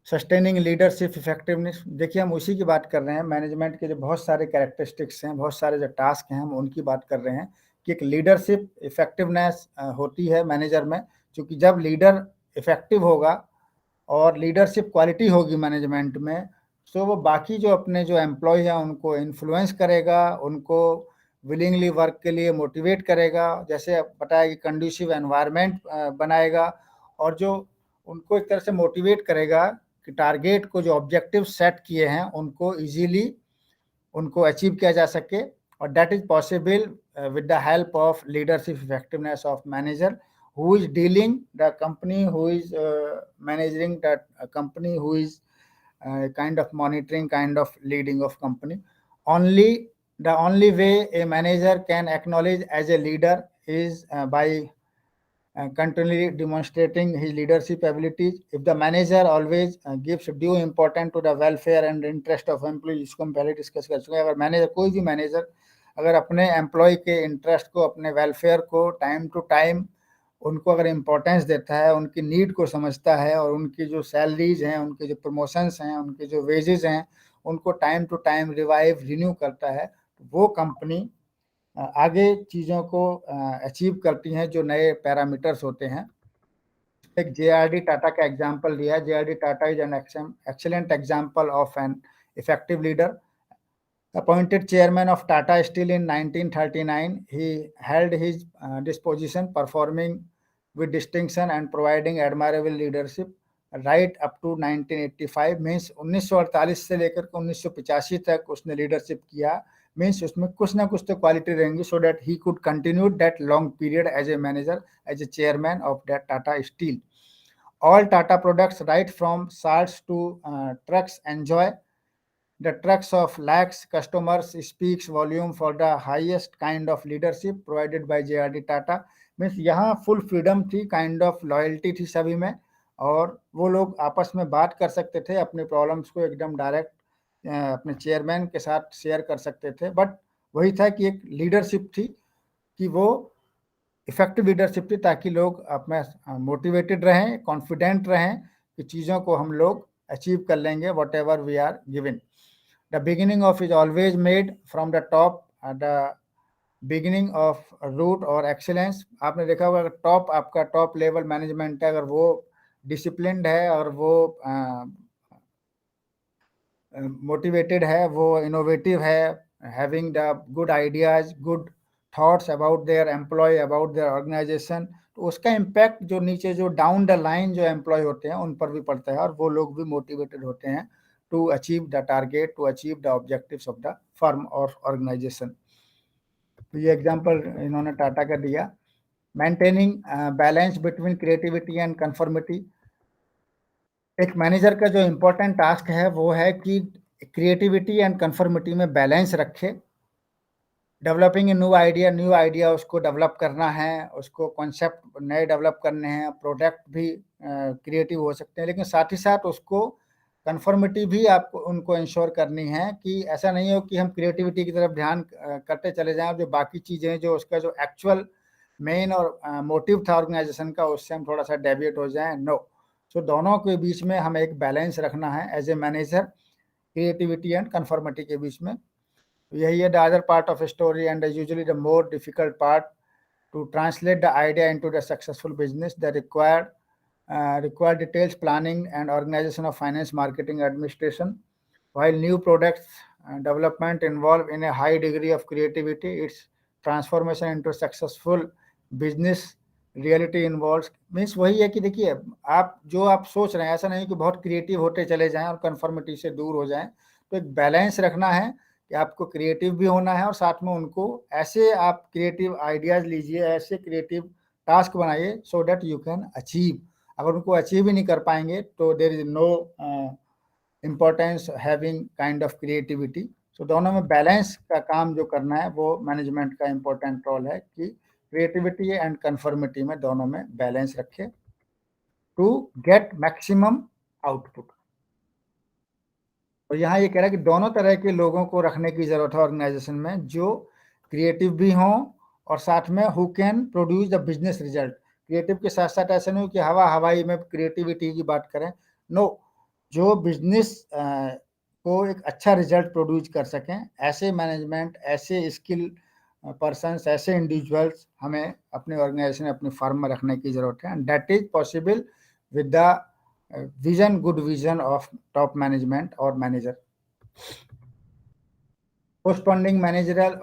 सस्टेनिंग लीडरशिप इफेक्टिवनेस, देखिए हम उसी की बात कर रहे हैं. मैनेजमेंट के जो बहुत सारे कैरेक्टरिस्टिक्स हैं, बहुत सारे जो टास्क हैं, हम उनकी बात कर रहे हैं कि एक लीडरशिप इफेक्टिवनेस होती है मैनेजर में. क्योंकि जब लीडर इफेक्टिव होगा और लीडरशिप क्वालिटी होगी मैनेजमेंट में, तो वो बाकी जो अपने जो एम्प्लॉय हैं उनको इन्फ्लुएंस करेगा, उनको विलिंगली वर्क के लिए मोटिवेट करेगा, जैसे बताया कि कंड्यूसिव एनवायरनमेंट बनाएगा, और जो उनको एक तरह से मोटिवेट करेगा कि टारगेट को, जो ऑब्जेक्टिव सेट किए हैं, उनको इजीली उनको अचीव किया जा सके. और that is possible with the help of leadership effectiveness of manager who is dealing the company, who is managing that company, who is kind of monitoring, kind of leading of company. The only way a manager can acknowledge as a leader is by continually demonstrating his leadership abilities. If the manager always gives due importance to the welfare and interest of employees, इसको हम पहले डिस्कस कर चुके हैं. अगर मैनेजर, कोई भी मैनेजर अगर अपने एम्प्लॉय के इंटरेस्ट को, अपने वेलफेयर को टाइम टू टाइम उनको अगर इम्पोर्टेंस देता है, उनकी नीड को समझता है, और उनकी जो सैलरीज हैं, उनके जो प्रमोशंस हैं, उनके जो वेजेस हैं, उनको टाइम टू टाइम रिन्यू करता है, वो कंपनी आगे चीज़ों को अचीव करती हैं, जो नए पैरामीटर्स होते हैं. एक JRD टाटा का एग्जाम्पल दिया है. JRD Tata is an excellent example of an effective leader. Appointed chairman of Tata Steel in 1939, he held his this position, performing with distinction and providing admirable leadership right up to 1985. Means 1948 से लेकर के 1985 तक उसने लीडरशिप किया. मीन्स उसमें कुछ ना कुछ तो क्वालिटी रहेंगी, so that he could continue that long period as a manager, as a chairman of that Tata Steel. All Tata products, right from salts to trucks, enjoy the trucks of lakhs customers, speaks volume for the highest kind of leadership provided by JRD Tata. Means यहाँ फुल फ्रीडम थी, काइंड ऑफ लॉयल्टी थी सभी में, और वो लोग आपस में बात कर सकते थे, अपने प्रॉब्लम्स को एकदम डायरेक्ट अपने चेयरमैन के साथ शेयर कर सकते थे. बट वही था कि एक लीडरशिप थी, कि वो इफेक्टिव लीडरशिप थी, ताकि लोग अपना मोटिवेटेड रहें, कॉन्फिडेंट रहें कि चीज़ों को हम लोग अचीव कर लेंगे, whatever we are given. The beginning of is always made from the top, the beginning of root or excellence. आपने देखा होगा टॉप, आपका टॉप लेवल मैनेजमेंट है, अगर वो डिसिप्लिन्ड है और वो मोटिवेटेड है, वो इनोवेटिव है, having the good ideas, good thoughts about their employ, about their organization, तो उसका इम्पैक्ट जो नीचे जो डाउन द लाइन जो एम्प्लॉय होते हैं उन पर भी पड़ता है, और वो लोग भी मोटिवेटेड होते हैं to achieve the target, to achieve the objectives of the firm or organization. तो ये एग्जांपल इन्होंने टाटा का दिया. Maintaining balance between creativity and conformity. एक मैनेजर का जो इम्पोर्टेंट टास्क है वो है कि क्रिएटिविटी एंड कंफर्मिटी में बैलेंस रखे. डेवलपिंग ए न्यू आइडिया उसको डेवलप करना है, उसको कॉन्सेप्ट नए डेवलप करने हैं, प्रोडक्ट भी क्रिएटिव हो सकते हैं, लेकिन साथ ही साथ उसको कंफर्मिटी भी आपको उनको इंश्योर करनी है, कि ऐसा नहीं हो कि हम क्रिएटिविटी की तरफ ध्यान करते चले जाएं और जो बाकी चीज़ें जो उसका जो एक्चुअल मेन और मोटिव था ऑर्गेनाइजेशन का, उससे हम थोड़ा सा डेविएट हो जाएं. नो. सो दोनों के बीच में हमें एक बैलेंस रखना है as a manager, creativity and conformity के बीच में. यही है the other part of story and usually the more difficult part to translate the idea into the successful business. The require details planning and organization of finance, marketing, administration. While new products development involve in a high degree of creativity, its transformation into successful business reality involves. Means वही है कि देखिए, आप सोच रहे हैं, ऐसा नहीं कि बहुत क्रिएटिव होते चले जाएं और कंफर्मिटी से दूर हो जाएं. तो एक बैलेंस रखना है कि आपको क्रिएटिव भी होना है, और साथ में उनको ऐसे आप क्रिएटिव आइडियाज लीजिए, ऐसे क्रिएटिव टास्क बनाइए, so that you can achieve. अगर उनको अचीव ही नहीं कर पाएंगे तो there is no importance having kind of creativity. So दोनों में बैलेंस का काम जो करना है वो मैनेजमेंट का इम्पोर्टेंट रोल है, कि क्रिएटिविटी एंड कंफर्मिटी में दोनों में बैलेंस रखे टू गेट मैक्सिमम आउटपुट. और यहाँ ये कह रहा है कि दोनों तरह के लोगों को रखने की जरूरत है ऑर्गेनाइजेशन में, जो क्रिएटिव भी हों और साथ में who can produce the business result. Creative के साथ साथ ऐसा नहीं हो कि हवाई में क्रिएटिविटी की बात करें. नो. जो बिजनेस को एक अच्छा रिजल्ट प्रोड्यूस कर सकें, ऐसे मैनेजमेंट, ऐसे स्किल पर्सन्स, ऐसे इंडिविजुअल्स हमें अपने ऑर्गेनाइजेशन, अपनी फर्म में रखने की जरूरत है. And that is possible with the vision, good vision of top management और मैनेजर. पोस्टपोंडिंग मैनेजरल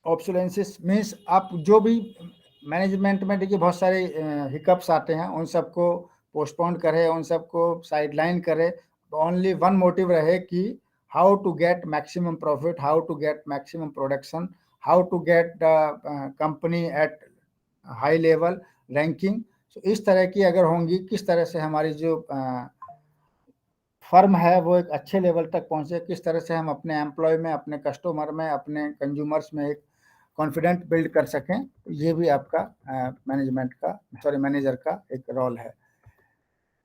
ऑब्सोलेंसिस मीन्स आप जो भी मैनेजमेंट में देखिए बहुत सारे हिकअप्स आते हैं, उन सबको पोस्टपोन करें, उन सबको साइडलाइन करें. ओनली वन मोटिव रहे कि how to get maximum profit, how to get maximum production, how to get the company at high level ranking. So इस तरह की अगर होंगी, किस तरह से हमारी जो फर्म है वो एक अच्छे लेवल तक पहुंचे, किस तरह से हम अपने एम्प्लॉय में, अपने कस्टमर में, अपने कंज्यूमर्स में एक कॉन्फिडेंट बिल्ड कर सकें, ये भी आपका मैनेजर का एक रोल है.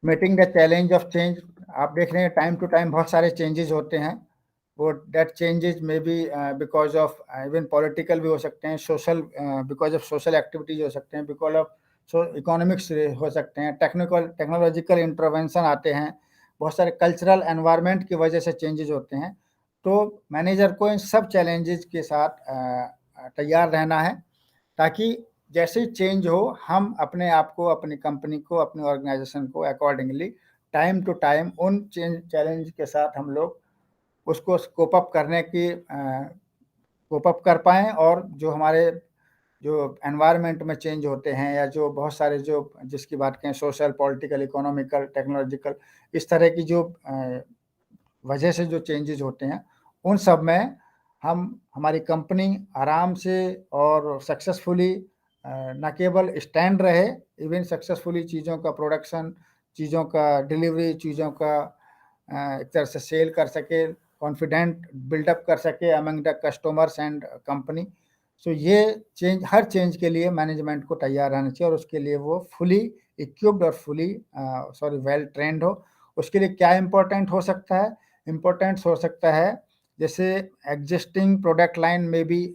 Meeting the challenge of change. आप देख रहे हैं टाइम टू टाइम बहुत सारे चेंजेस होते हैं. वो that changes may be because of even political भी हो सकते हैं, social because of social activities हो सकते हैं, बिकॉज ऑफ इकोनॉमिक्स हो सकते हैं, टेक्नोलॉजिकल इंटरवेंशन आते हैं, बहुत सारे कल्चरल एनवायरनमेंट की वजह से चेंजेस होते हैं. तो मैनेजर को इन सब चैलेंजेस के साथ तैयार रहना है, ताकि जैसे ही चेंज हो हम अपने आप को, अपनी कंपनी को, अपनी ऑर्गेनाइजेशन को अकॉर्डिंगली टाइम टू टाइम उन चैलेंज के साथ हम लोग उसको कोप अप करने की कोप अप कर पाएँ, और जो हमारे जो एनवायरनमेंट में चेंज होते हैं या जो बहुत सारे जो जिसकी बात करें सोशल, पॉलिटिकल, इकोनॉमिकल, टेक्नोलॉजिकल, इस तरह की जो वजह से जो चेंजेस होते हैं, उन सब में हम हमारी कंपनी आराम से और सक्सेसफुली न केवल स्टैंड रहे, इवन सक्सेसफुली चीज़ों का प्रोडक्शन, चीज़ों का डिलीवरी, चीज़ों का एक तरह से सेल कर सके, कॉन्फिडेंट बिल्डअप कर सके among the customers and company. So ये चेंज, हर चेंज के लिए मैनेजमेंट को तैयार रहना चाहिए, और उसके लिए वो फुली इक्विप्ड और फुली वेल ट्रेंड हो। उसके लिए क्या इम्पोर्टेंट हो सकता है? इम्पोर्टेंट हो सकता है जैसे एग्जिस्टिंग प्रोडक्ट लाइन में भी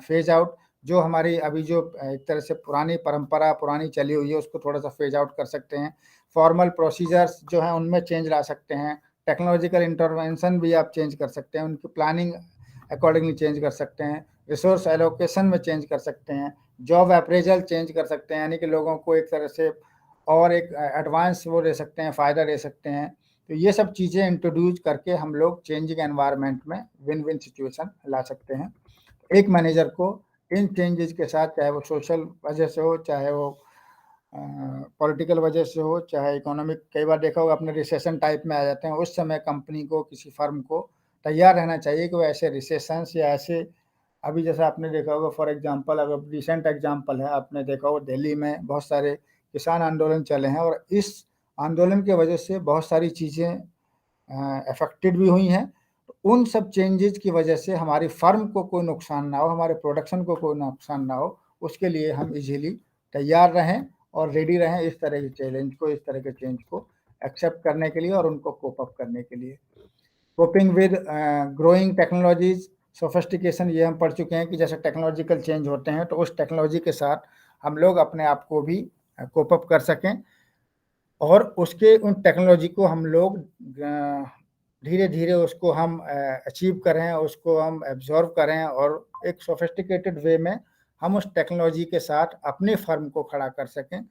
फेज आउट, जो हमारी अभी जो एक तरह से पुरानी परंपरा पुरानी चली हुई है उसको थोड़ा सा फेज आउट कर सकते हैं। फॉर्मल प्रोसीजर्स जो हैं उनमें चेंज ला सकते हैं। टेक्नोलॉजिकल इंटरवेंशन भी आप चेंज कर सकते हैं, उनकी प्लानिंग अकॉर्डिंगली चेंज कर सकते हैं। रिसोर्स एलोकेशन में चेंज कर सकते हैं। जॉब अप्रेजल चेंज कर सकते हैं, यानी कि लोगों को एक तरह से और एक एडवांस वो दे सकते हैं, फ़ायदा दे सकते हैं। तो ये सब चीज़ें इंट्रोड्यूस करके हम लोग चेंजिंग एनवायरनमेंट में विन विन सिचुएशन ला सकते हैं। एक मैनेजर को इन चेंजेस के साथ, चाहे वो सोशल वजह से हो, चाहे वो पॉलिटिकल वजह से हो, चाहे इकोनॉमिक, कई बार देखा होगा आपने रिसेशन टाइप में आ जाते हैं, उस समय कंपनी को, किसी फर्म को तैयार रहना चाहिए कि वो ऐसे रिसेशंस या ऐसे, अभी जैसा आपने देखा होगा फॉर एग्जांपल, अगर रिसेंट एग्जांपल है, आपने देखा होगा दिल्ली में बहुत सारे किसान आंदोलन चले हैं, और इस आंदोलन की वजह से बहुत सारी चीज़ें अफेक्टेड भी हुई हैं। तो उन सब चेंजेस की वजह से हमारी फर्म को कोई नुकसान ना हो, हमारे प्रोडक्शन को कोई नुकसान ना हो, उसके लिए हम इजीली तैयार रहें और रेडी रहें इस तरह के चैलेंज को, इस तरह के चेंज को एक्सेप्ट करने के लिए और उनको कोप अप करने के लिए। Coping with growing technologies, sophistication, ये हम पढ़ चुके हैं कि जैसे टेक्नोलॉजिकल चेंज होते हैं तो उस टेक्नोलॉजी के साथ हम लोग अपने आप को भी कोप अप कर सकें, और उसके उन टेक्नोलॉजी को हम लोग धीरे धीरे उसको हम अचीव करें, उसको हम एब्जॉर्व करें, और एक सोफिस्टिकेटेड वे में हम उस टेक्नोलॉजी के साथ अपने फर्म को खड़ा कर सकें।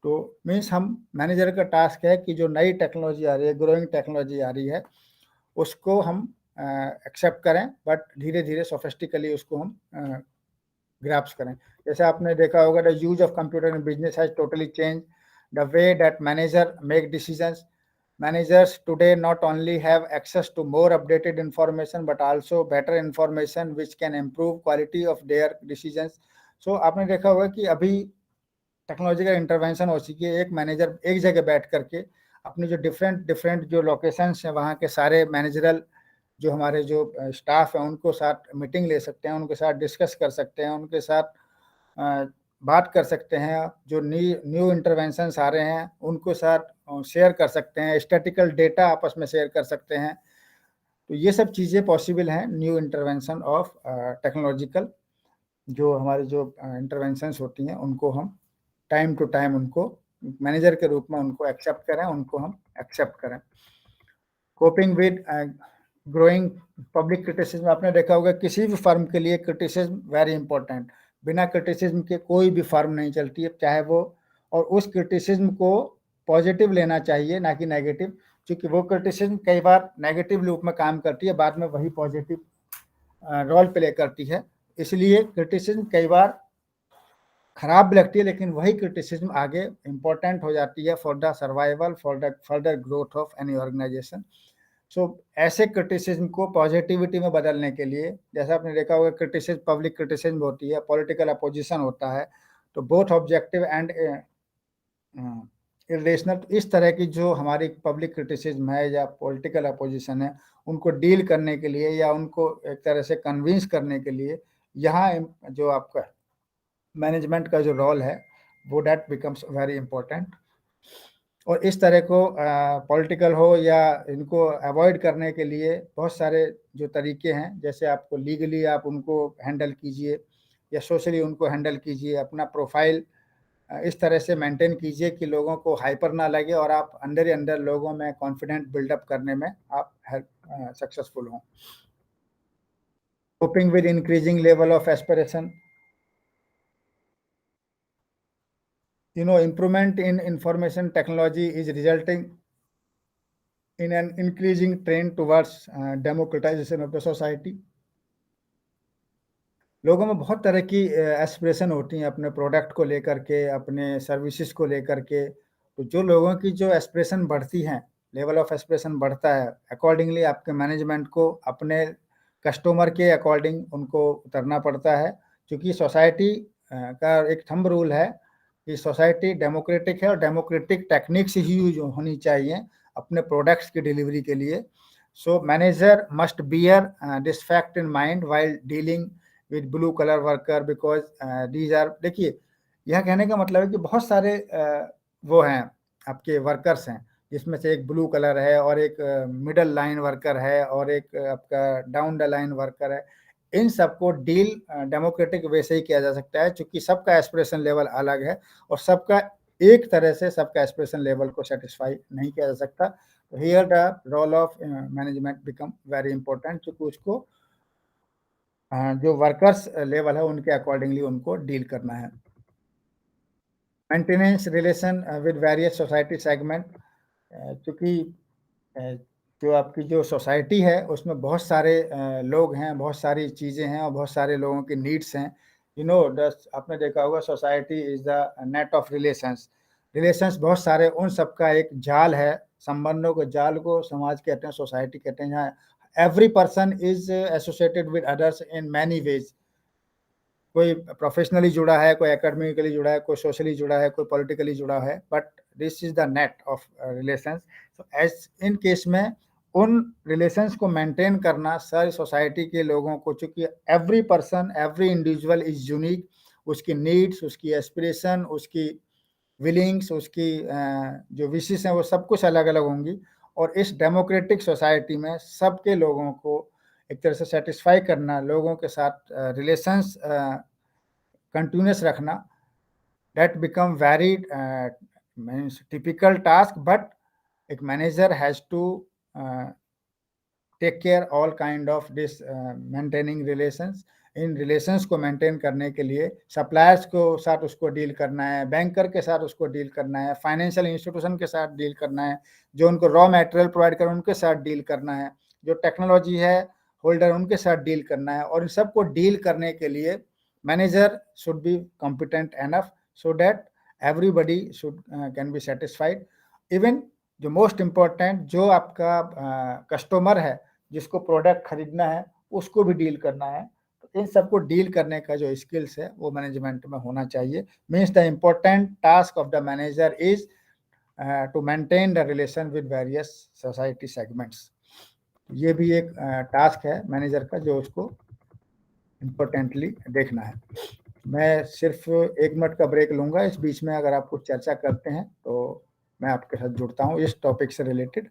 तो मीन्स हम मैनेजर का टास्क है कि जो नई टेक्नोलॉजी आ रही है, ग्रोइंग टेक्नोलॉजी आ रही है, उसको हम एक्सेप्ट करें, बट धीरे धीरे सोफिस्टिकली उसको हम ग्रैप्स करें। जैसे आपने देखा होगा the use of computer in business has totally change the way that manager make decisions. Managers today not only have access to more updated information but also better information which can improve quality of their decisions. So आपने देखा होगा कि अभी टेक्नोलॉजी का इंटरवेंशन हो चुकी है। एक मैनेजर एक जगह बैठ करके अपनी जो डिफरेंट जो लोकेशंस हैं वहाँ के सारे मैनेजरल जो हमारे जो स्टाफ हैं उनको साथ मीटिंग ले सकते हैं, उनके साथ डिस्कस कर सकते हैं, उनके साथ बात कर सकते हैं, जो न्यू इंटरवेंशंस आ रहे हैं उनको साथ शेयर कर सकते हैं, स्टैटिकल डेटा आपस में शेयर कर सकते हैं। तो ये सब चीज़ें पॉसिबल हैं न्यू इंटरवेंशन ऑफ टेक्नोलॉजिकल, जो हमारी जो इंटरवेंशंस होती हैं उनको हम टाइम टू टाइम उनको मैनेजर के रूप में उनको एक्सेप्ट करें, उनको हम एक्सेप्ट करें। Coping with growing public criticism, आपने देखा होगा किसी भी फर्म के लिए क्रिटिसिज्म वेरी इंपॉर्टेंट। बिना क्रिटिसिज्म के कोई भी फर्म नहीं चलती है, चाहे वो, और उस क्रिटिसिज्म को पॉजिटिव लेना चाहिए ना कि नेगेटिव, क्योंकि वो क्रिटिसिज्म कई बार नेगेटिव लूप में काम करती है, बाद में वही पॉजिटिव रोल प्ले करती है। इसलिए क्रिटिसिज्म कई बार खराब भी लगती है, लेकिन वही क्रिटिसिज्म आगे इम्पोर्टेंट हो जाती है for the survival, for the further growth of any organisation. So ऐसे क्रिटिसिज्म को पॉजिटिविटी में बदलने के लिए, जैसा आपने देखा होगा क्रिटिसिज्म, पब्लिक क्रिटिसिज्म होती है, पॉलिटिकल अपोजिशन होता है, तो बोथ ऑब्जेक्टिव एंड इरेशनल, इस तरह की जो हमारी पब्लिक क्रिटिसिज्म है या पॉलिटिकल अपोजिशन है, उनको डील करने के लिए या उनको एक तरह से कन्विंस करने के लिए यहाँ जो आपका मैनेजमेंट का जो रोल है वो दैट बिकम्स वेरी इंपॉर्टेंट। और इस तरह को पॉलिटिकल हो या इनको अवॉइड करने के लिए बहुत सारे जो तरीके हैं, जैसे आपको लीगली आप उनको हैंडल कीजिए या सोशली उनको हैंडल कीजिए, अपना प्रोफाइल इस तरह से मेंटेन कीजिए कि लोगों को हाइपर ना लगे और आप अंदर ही अंदर लोगों में कॉन्फिडेंट बिल्डअप करने में आप सक्सेसफुल हों। Coping with increasing level of aspiration, improvement in information technology is resulting in an increasing trend towards democratization of the society. लोगों में बहुत तरह की एस्पिरेशन होती हैं अपने प्रोडक्ट को लेकर के, अपने सर्विसेज को लेकर के। तो जो लोगों की जो एस्पिरेशन बढ़ती हैं, लेवल ऑफ एस्पिरेशन बढ़ता है, अकॉर्डिंगली आपके मैनेजमेंट को अपने कस्टमर के अकॉर्डिंग उनको उतरना पड़ता है। क्योंकि सोसाइटी का एक थंब रूल है कि सोसाइटी डेमोक्रेटिक है और डेमोक्रेटिक टेक्निक्स ही यूज होनी चाहिए अपने प्रोडक्ट्स की डिलीवरी के लिए। So manager must bear this fact in mind while dealing with blue colour worker because these are, देखिए यह कहने का मतलब है कि बहुत सारे वो हैं आपके वर्कर्स हैं, जिसमें से एक ब्लू कलर है और एक मिडल लाइन वर्कर है और एक आपका डाउन द लाइन वर्कर है। इन सबको डील डेमोक्रेटिक वे से ही किया जा सकता है, क्योंकि सबका एस्पिरेशन लेवल अलग है और सबका एक तरह से सबका एस्पिरेशन लेवल को सेटिस्फाई नहीं किया जा सकता। तो here the role of management become very important, क्योंकि उसको जो वर्कर्स लेवल है उनके अकॉर्डिंगली उनको डील करना है। Maintenance relation with various society segment, क्योंकि जो आपकी जो सोसाइटी है उसमें बहुत सारे लोग हैं, बहुत सारी चीज़ें हैं और बहुत सारे लोगों की नीड्स हैं। यू नो आपने देखा होगा society is the net of relations. Relations बहुत सारे, उन सबका एक जाल है, संबंधों के जाल को समाज कहते हैं, सोसाइटी कहते हैं, जहाँ every person is associated with others in many ways. कोई प्रोफेशनली जुड़ा है, कोई एकेडमिकली जुड़ा है, कोई सोशली जुड़ा है, कोई पॉलिटिकली जुड़ा है, but this is the net of relations. तो एज इन केस में उन रिलेशंस को मेंटेन करना सारी सोसाइटी के लोगों को, चूंकि every person, every individual is unique, उसकी नीड्स, उसकी एस्पिरेशन, उसकी विलिंग्स, उसकी जो विशेष हैं वो सब कुछ अलग अलग होंगी। और इस डेमोक्रेटिक सोसाइटी में सबके लोगों को एक तरह से सेटिस्फाई करना, लोगों के साथ रिलेशंस कंटिन्यूस रखना, that become very means typical task. But एक manager has to take care all kind of this maintaining relations. इन रिलेशंस को मेंटेन करने के लिए सप्लायर्स को साथ उसको डील करना है, बैंकर के साथ उसको डील करना है, फाइनेंशियल इंस्टीट्यूशन के साथ डील करना है, जो उनको रॉ मटेरियल प्रोवाइड कर उनके साथ डील करना है, जो टेक्नोलॉजी है होल्डर उनके साथ डील करना है। और इन सबको डील करने के लिए manager should be competent enough so that everybody should can be satisfied. Even जो मोस्ट इम्पोर्टेंट जो आपका कस्टमर है, जिसको प्रोडक्ट खरीदना है, उसको भी डील करना है। तो इन सबको डील करने का जो स्किल्स है वो मैनेजमेंट में होना चाहिए। Means the important task of the manager is to maintain the relation with various society segments. ये भी एक टास्क है मैनेजर का जो उसको इम्पोर्टेंटली देखना है। मैं सिर्फ 1 मिनट का ब्रेक लूंगा, इस बीच में अगर आप कुछ चर्चा करते हैं तो मैं आपके साथ जुड़ता हूँ इस टॉपिक से related.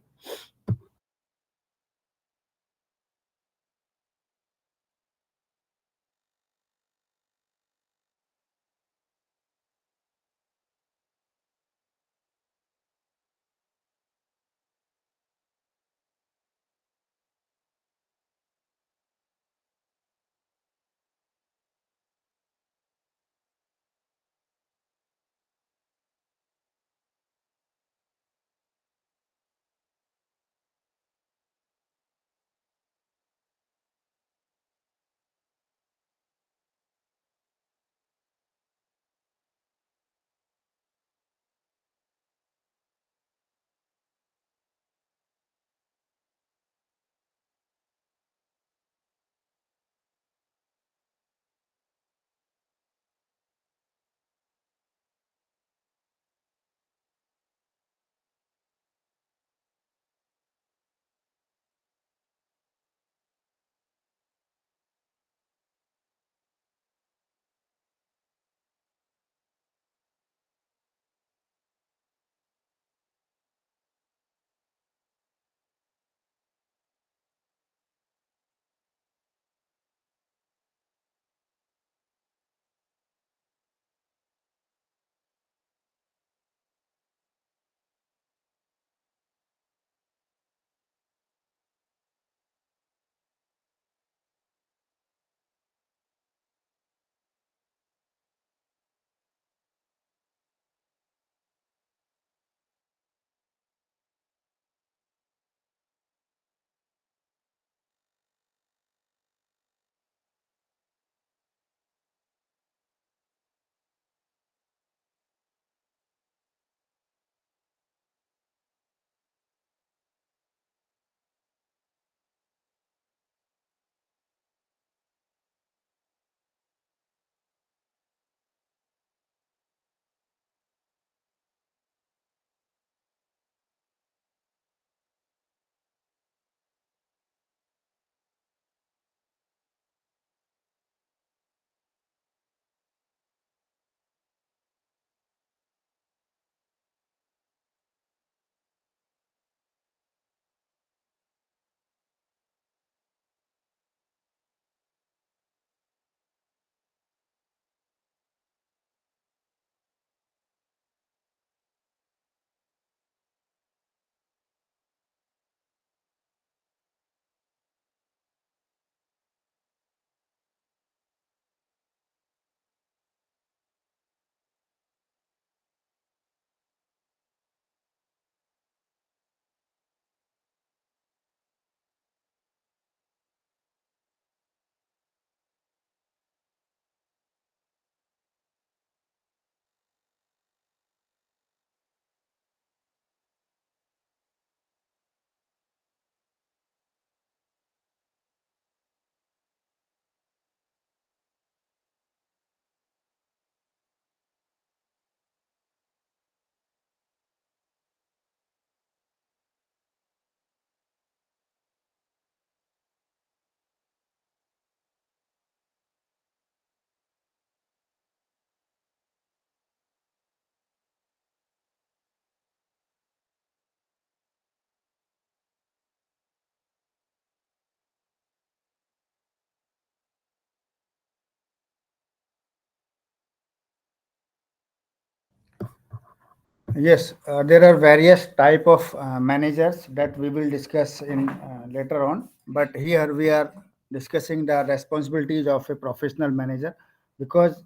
Yes, there are various type of managers that we will discuss in later on. But here we are discussing the responsibilities of a professional manager, because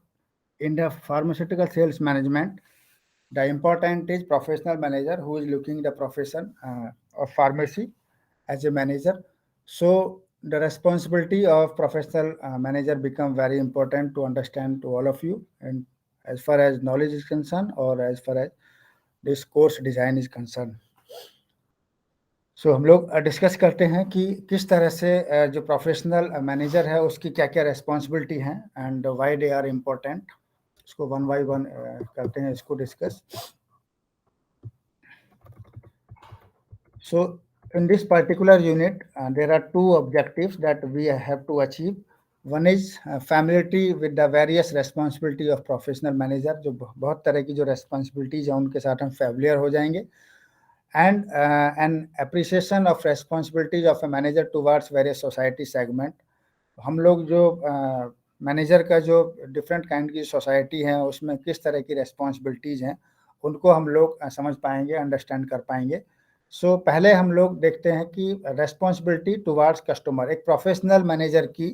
in the pharmaceutical sales management, the important is professional manager who is looking the profession of pharmacy as a manager. So the responsibility of professional manager become very important to understand to all of you, and as far as knowledge is concerned or as far as this course design is concern. So हम लोग डिस्कस करते हैं कि किस तरह से जो प्रोफेशनल मैनेजर है उसकी क्या क्या रेस्पॉन्सिबिलिटी हैं and why they are important. इसको वन बाय वन करते हैं, इसको discuss. So in this particular unit, there are two objectives that we have to achieve. One is familiarity with the various responsibility of professional manager. जो बहुत तरह की जो responsibilities हैं उनके साथ हम familiar हो जाएंगे. And an appreciation of responsibilities of a manager towards various society segment. हम लोग जो मैनेजर का जो डिफरेंट काइंड की सोसाइटी है उसमें किस तरह की रेस्पॉन्सिबिलिटीज़ हैं उनको हम लोग समझ पाएंगे, अंडरस्टैंड कर पाएंगे. सो पहले हम लोग देखते हैं कि रेस्पॉन्सिबिलिटी टुवार्ड्स कस्टमर. एक प्रोफेशनल मैनेजर की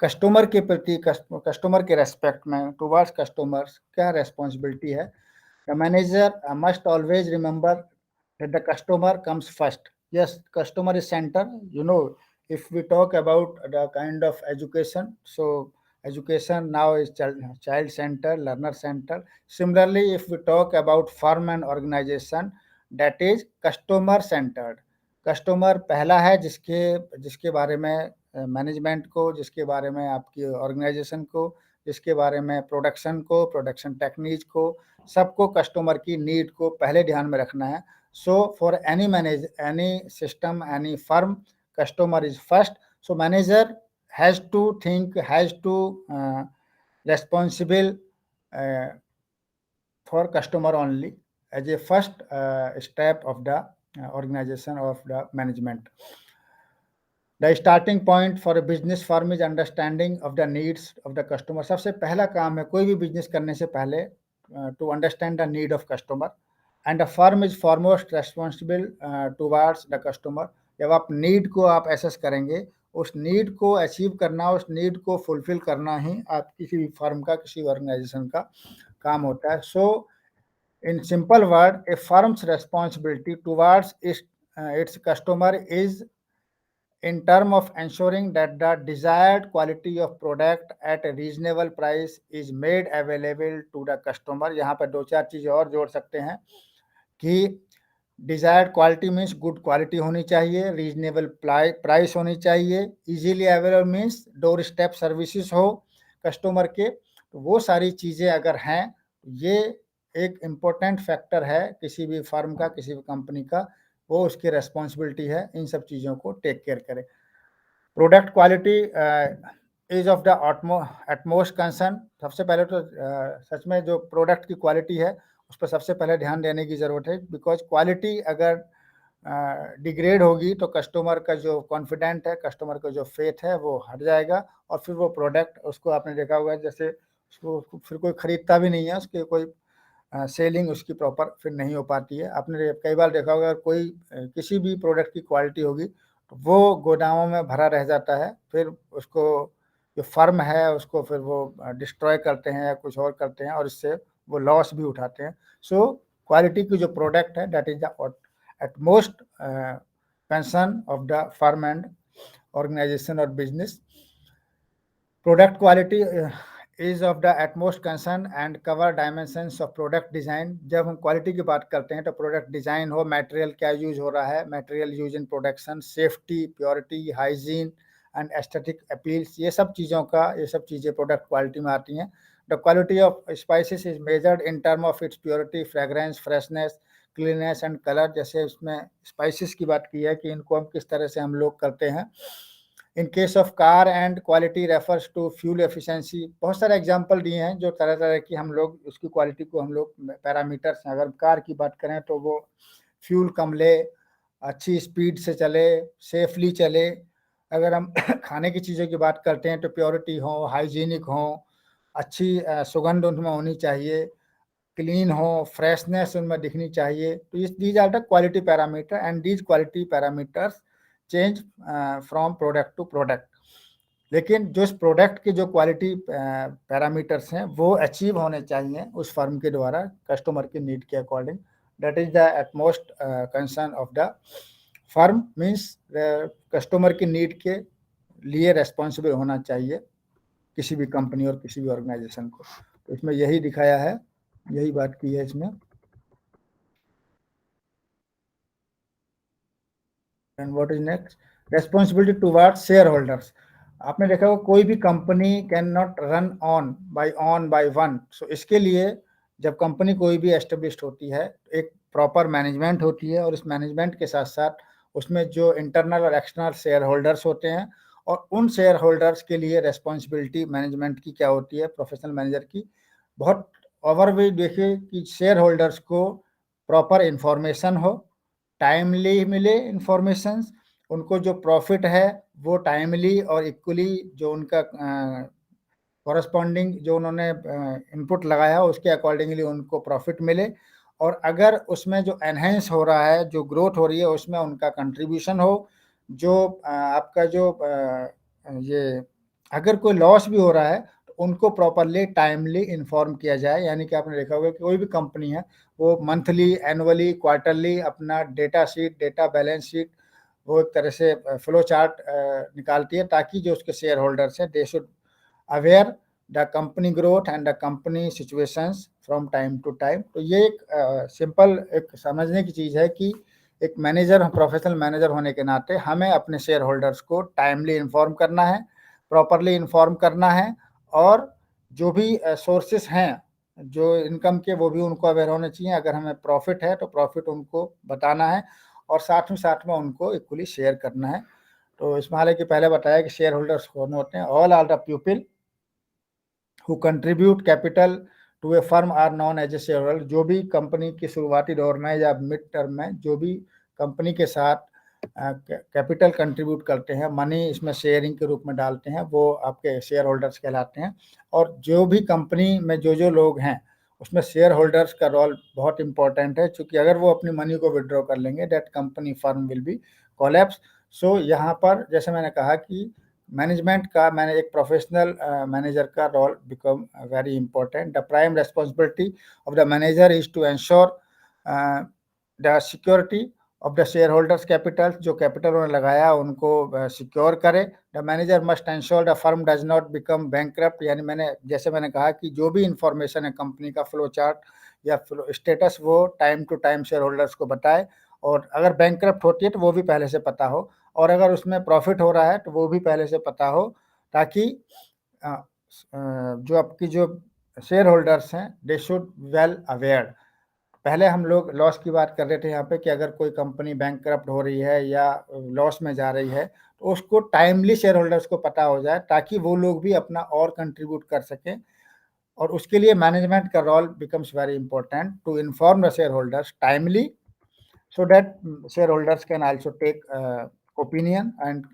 कस्टमर के प्रति, कस्टमर के रेस्पेक्ट में टुवार्ड्स कस्टमर्स क्या रेस्पॉन्सिबिलिटी है. The manager must always remember that the customer comes first. Yes, customer is centre. You know, if we talk about the kind of education, so education now is child center, learner center. Similarly, if we talk about firm and organization, that is customer centered. Customer पहला है जिसके बारे में मैनेजमेंट को, जिसके बारे में आपकी ऑर्गेनाइजेशन को, जिसके बारे में प्रोडक्शन को, प्रोडक्शन टेक्निक को, सबको कस्टमर की नीड को पहले ध्यान में रखना है. So for any system, any firm, customer is first. So manager has to think, has to responsible for customer only as a first step of the organization of the management. The starting point for a business firm is understanding of the needs of the customer. सबसे पहला काम है कोई भी बिजनेस करने से पहले to understand the need of customer, and the firm is foremost responsible towards the customer. जब आप नीड को आप एसेस करेंगे, उस नीड को अचीव करना, उस नीड को फुलफिल करना ही आप किसी भी फर्म का, किसी ऑर्गेनाइजेशन का काम होता है. So in simple word, a firm's responsibility towards its customer is in term of ensuring that the desired quality of product at a reasonable price is made available to the customer. यहाँ पर दो चार चीजें और जोड़ सकते हैं कि desired quality means good quality होनी चाहिए, रीजनेबल प्राइस होनी चाहिए, easily available means door step services हो कस्टमर के. तो वो सारी चीज़ें अगर हैं, ये एक इम्पोर्टेंट फैक्टर है किसी भी फर्म का, किसी भी कंपनी का. वो उसकी रेस्पॉन्सिबिलिटी है इन सब चीज़ों को टेक केयर करे. Product quality is of the utmost concern. सबसे पहले तो सच में जो प्रोडक्ट की क्वालिटी है उस पर सबसे पहले ध्यान देने की ज़रूरत है, बिकॉज क्वालिटी अगर डिग्रेड होगी तो कस्टमर का जो कॉन्फिडेंट है, कस्टमर का जो फेथ है वो हट जाएगा, और फिर वो प्रोडक्ट, उसको आपने देखा होगा जैसे उसको फिर कोई ख़रीदता भी नहीं है, उसके कोई सेलिंग उसकी प्रॉपर फिर नहीं हो पाती है. आपने कई बार देखा होगा कोई किसी भी प्रोडक्ट की क्वालिटी होगी तो वो गोदामों में भरा रह जाता है, फिर उसको जो फर्म है उसको फिर वो डिस्ट्रॉय करते हैं या कुछ और करते हैं, और इससे वो लॉस भी उठाते हैं. सो क्वालिटी की जो प्रोडक्ट है that is the utmost concern of the firm and organisation और business. Product quality is of the utmost concern and cover dimensions of product design. जब हम क्वालिटी की बात करते हैं तो प्रोडक्ट डिज़ाइन हो, मटेरियल क्या यूज हो रहा है, material use in production, safety, purity, hygiene and aesthetic appeals, ये सब चीज़ें प्रोडक्ट क्वालिटी में आती हैं. The quality of spices is measured in term of its purity, fragrance, freshness, cleanliness and color. जैसे इसमें spices की बात की है कि इनको हम किस तरह से हम लोग करते हैं. In case of car and quality refers to fuel efficiency. बहुत सारे एग्जाम्पल दिए हैं जो तरह तरह की हम लोग उसकी क्वालिटी को हम लोग पैरामीटर्स हैं. अगर कार की बात करें तो वो फ्यूल कम ले, अच्छी स्पीड से चले, सेफली चले. अगर हम खाने की चीज़ों की बात करते हैं तो प्योरिटी हो, हाइजीनिक हो, अच्छी सुगंध उनमें होनी चाहिए, क्लीन हो, फ्रेशनेस उनमें दिखनी चाहिए। तो इस these are the quality parameter and these quality parameters change from product to product. लेकिन जो इस प्रोडक्ट के जो क्वालिटी पैरामीटर्स हैं वो अचीव होने चाहिए उस फर्म के द्वारा कस्टमर की नीड के according. That is the utmost concern of the firm, means customer की नीड के लिए रेस्पॉन्सिबल होना चाहिए किसी भी कंपनी और किसी भी ऑर्गेनाइजेशन को। तो इसमें यही दिखाया है, यही बात की है इसमें। And what is next, responsibility towards share holders. आपने देखा होगा कोई भी company can not run on by one. So इसके लिए जब कंपनी कोई भी एस्टेब्लिश्ड होती है एक प्रॉपर मैनेजमेंट होती है, और इस मैनेजमेंट के साथ साथ उसमें जो इंटरनल और एक्सटर्नल शेयर होल्डर्स होते हैं, और उन शेयर होल्डर्स के लिए रेस्पॉन्सिबिलिटी मैनेजमेंट की क्या होती है, प्रोफेशनल मैनेजर की। बहुत ओवरव्यू देखिए कि शेयर होल्डर्स को प्रॉपर इंफॉर्मेशन हो, टाइमली मिले इंफॉर्मेशन, उनको जो प्रॉफिट है वो टाइमली और इक्वली जो उनका कॉरस्पॉन्डिंग जो उन्होंने इनपुट लगाया उसके अकॉर्डिंगली उनको प्रॉफिट मिले, और अगर उसमें जो एनहेंस हो रहा है, जो ग्रोथ हो रही है, उसमें उनका कंट्रीब्यूशन हो। जो आपका जो ये अगर कोई लॉस भी हो रहा है तो उनको प्रॉपरली टाइमली इन्फॉर्म किया जाए। यानी कि आपने देखा होगा कि कोई भी कंपनी है वो मंथली, एनुअली, क्वार्टरली अपना data sheet, data balance sheet, वो एक तरह से फ्लो चार्ट निकालती है, ताकि जो उसके शेयर होल्डर्स हैं they should aware the company growth and the company situations from time to time. तो ये एक सिंपल एक समझने की चीज़ है कि एक मैनेजर, प्रोफेशनल मैनेजर होने के नाते हमें अपने शेयर होल्डर्स को टाइमली इन्फॉर्म करना है, प्रॉपरली इन्फॉर्म करना है, और जो भी सोर्सेस हैं जो इनकम के वो भी उनको अवेयर होने चाहिए। अगर हमें प्रॉफिट है तो प्रॉफिट उनको बताना है, और साथ में उनको इक्वली शेयर करना है। तो इसमें हालांकि पहले बताया कि शेयर होल्डर्स कौन होते हैं, all are the people who contribute capital to a firm are known as a shareholder. जो भी कंपनी के शुरुआती दौर में या मिड टर्म में जो भी कंपनी के साथ कैपिटल कंट्रीब्यूट करते हैं, मनी इसमें शेयरिंग के रूप में डालते हैं, वो आपके शेयर होल्डर्स कहलाते हैं। और जो भी कंपनी में जो लोग हैं उसमें शेयर होल्डर्स का रोल बहुत इंपॉर्टेंट है, क्योंकि अगर वो अपनी मनी को विड्रॉ कर लेंगे that company firm will be collapse. So यहाँ पर जैसे मैंने कहा कि मैनेजमेंट का, मैंने एक प्रोफेशनल मैनेजर का role become very important. The prime responsibility of the manager is to ensure the security of the shareholders capital. जो कैपिटल उन्होंने लगाया उनको सिक्योर करे। The manager must ensure the firm does not become bankrupt. यानी मैंने कहा कि जो भी इंफॉर्मेशन है कंपनी का फ्लो चार्ट या स्टेटस वो time to time shareholders को बताए, और अगर बैंकक्रप्ट होती है तो वो भी पहले से पता हो, और अगर उसमें प्रॉफिट हो रहा है तो वो भी पहले से पता हो, ताकि जो आपकी जो शेयर होल्डर्स हैं दे शुड वेल अवेयर। पहले हम लोग लॉस की बात कर रहे थे यहाँ पे कि अगर कोई कंपनी बैंकक्रप्ट हो रही है या लॉस में जा रही है तो उसको टाइमली शेयर होल्डर्स को पता हो जाए, ताकि वो लोग भी अपना और कंट्रीब्यूट कर सकें। और उसके लिए मैनेजमेंट का role becomes very important to inform the shareholders timely, so that shareholders can also take opinion and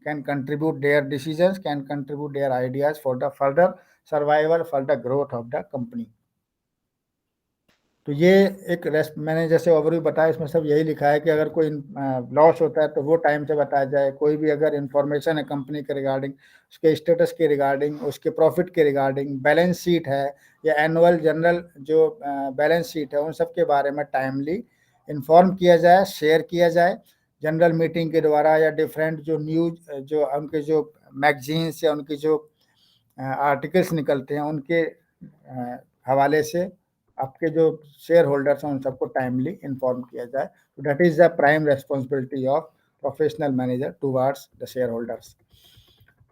can contribute their decisions, can contribute their ideas for the further survival, further growth of the company. तो ये एक मैंने जैसे ओवरव्यू बताया, इसमें सब यही लिखा है कि अगर कोई लॉस होता है तो वो टाइम से बताया जाए। कोई भी अगर इंफॉर्मेशन है कंपनी के रिगार्डिंग, उसके स्टेटस के रिगार्डिंग, उसके प्रॉफिट के रिगार्डिंग, बैलेंस शीट है या एनुअल जनरल जो बैलेंस शीट है, उन सब के बारे में टाइमली इन्फॉर्म किया जाए, शेयर किया जाए जनरल मीटिंग के द्वारा, या डिफरेंट जो न्यूज जो उनके जो मैगजीन्स या उनके जो आर्टिकल्स निकलते हैं उनके हवाले से आपके जो शेयर होल्डर्स हैं उन सबको टाइमली इन्फॉर्म किया जाए। तो that is the prime responsibility of professional manager towards the share holders.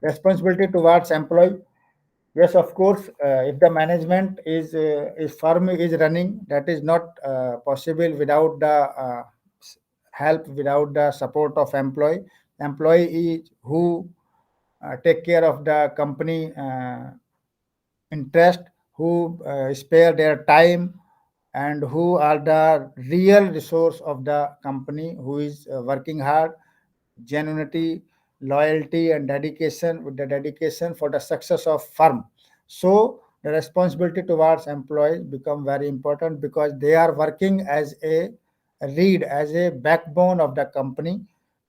Responsibility towards employee, yes, of course, if the management is firm is running, that is not possible without the help, without the support of employee is who take care of the company interest, who spare their time, and who are the real resource of the company, who is working hard, genuinity, loyalty and dedication, with the dedication for the success of firm. So the responsibility towards employees become very important because they are working as a backbone of the company.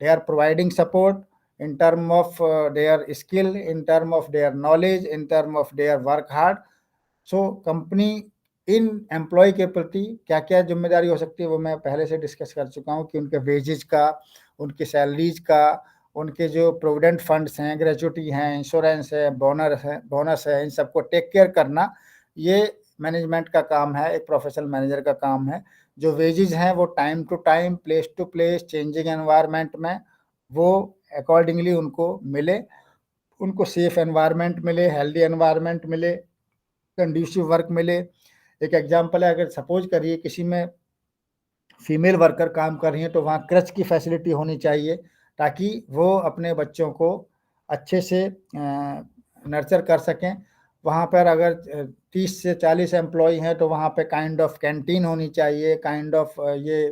They are providing support in terms of their skill, in terms of their knowledge, in terms of their work hard. So company इन एम्प्लॉय के प्रति क्या क्या जिम्मेदारी हो सकती है वो मैं पहले से डिस्कस कर चुका हूँ कि उनके वेजेज का, उनकी सैलरीज का, उनके जो प्रोविडेंट फंड्स हैं, ग्रेचुटी हैं, इंश्योरेंस है, बोनस है, इन सबको टेक केयर करना ये मैनेजमेंट का काम है, एक प्रोफेशनल मैनेजर का काम है। जो वेजेज हैं वो time to time, place to place, changing environment में वो अकॉर्डिंगली उनको मिले, उनको सेफ एनवायरनमेंट मिले, हेल्दी एनवायरनमेंट मिले, कंड्यूसिव वर्क मिले। एक एग्जांपल है, अगर सपोज करिए किसी में फीमेल वर्कर काम कर रही हैं तो वहाँ क्रच की फैसिलिटी होनी चाहिए ताकि वो अपने बच्चों को अच्छे से नर्चर कर सकें। वहाँ पर अगर 30 से 40 एम्प्लॉय हैं तो वहाँ पे काइंड ऑफ कैंटीन होनी चाहिए, काइंड ऑफ ये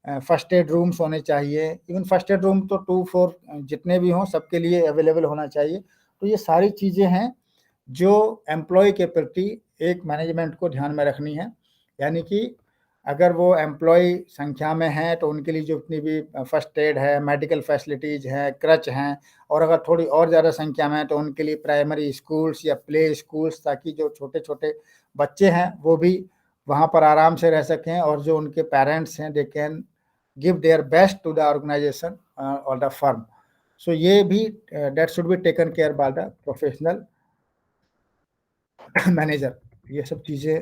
फर्स्ट एड रूम्स होने चाहिए। इवन फर्स्ट एड रूम तो 2-4 जितने भी हों सबके लिए अवेलेबल होना चाहिए। तो ये सारी चीज़ें हैं जो एम्प्लॉय के प्रति एक मैनेजमेंट को ध्यान में रखनी है। यानी कि अगर वो एम्प्लॉय संख्या में हैं तो उनके लिए जो जितनी भी फर्स्ट एड है, मेडिकल फैसिलिटीज़ हैं, क्रच हैं, और अगर थोड़ी और ज़्यादा संख्या में है तो उनके लिए प्राइमरी स्कूल्स या प्ले स्कूल्स, ताकि जो छोटे-छोटे बच्चे हैं वो भी वहाँ पर आराम से रह सकें, और जो उनके पेरेंट्स हैं they can give their best to the organization और द फर्म। सो ये भी that should be taken care by the professional manager. ये सब चीज़ें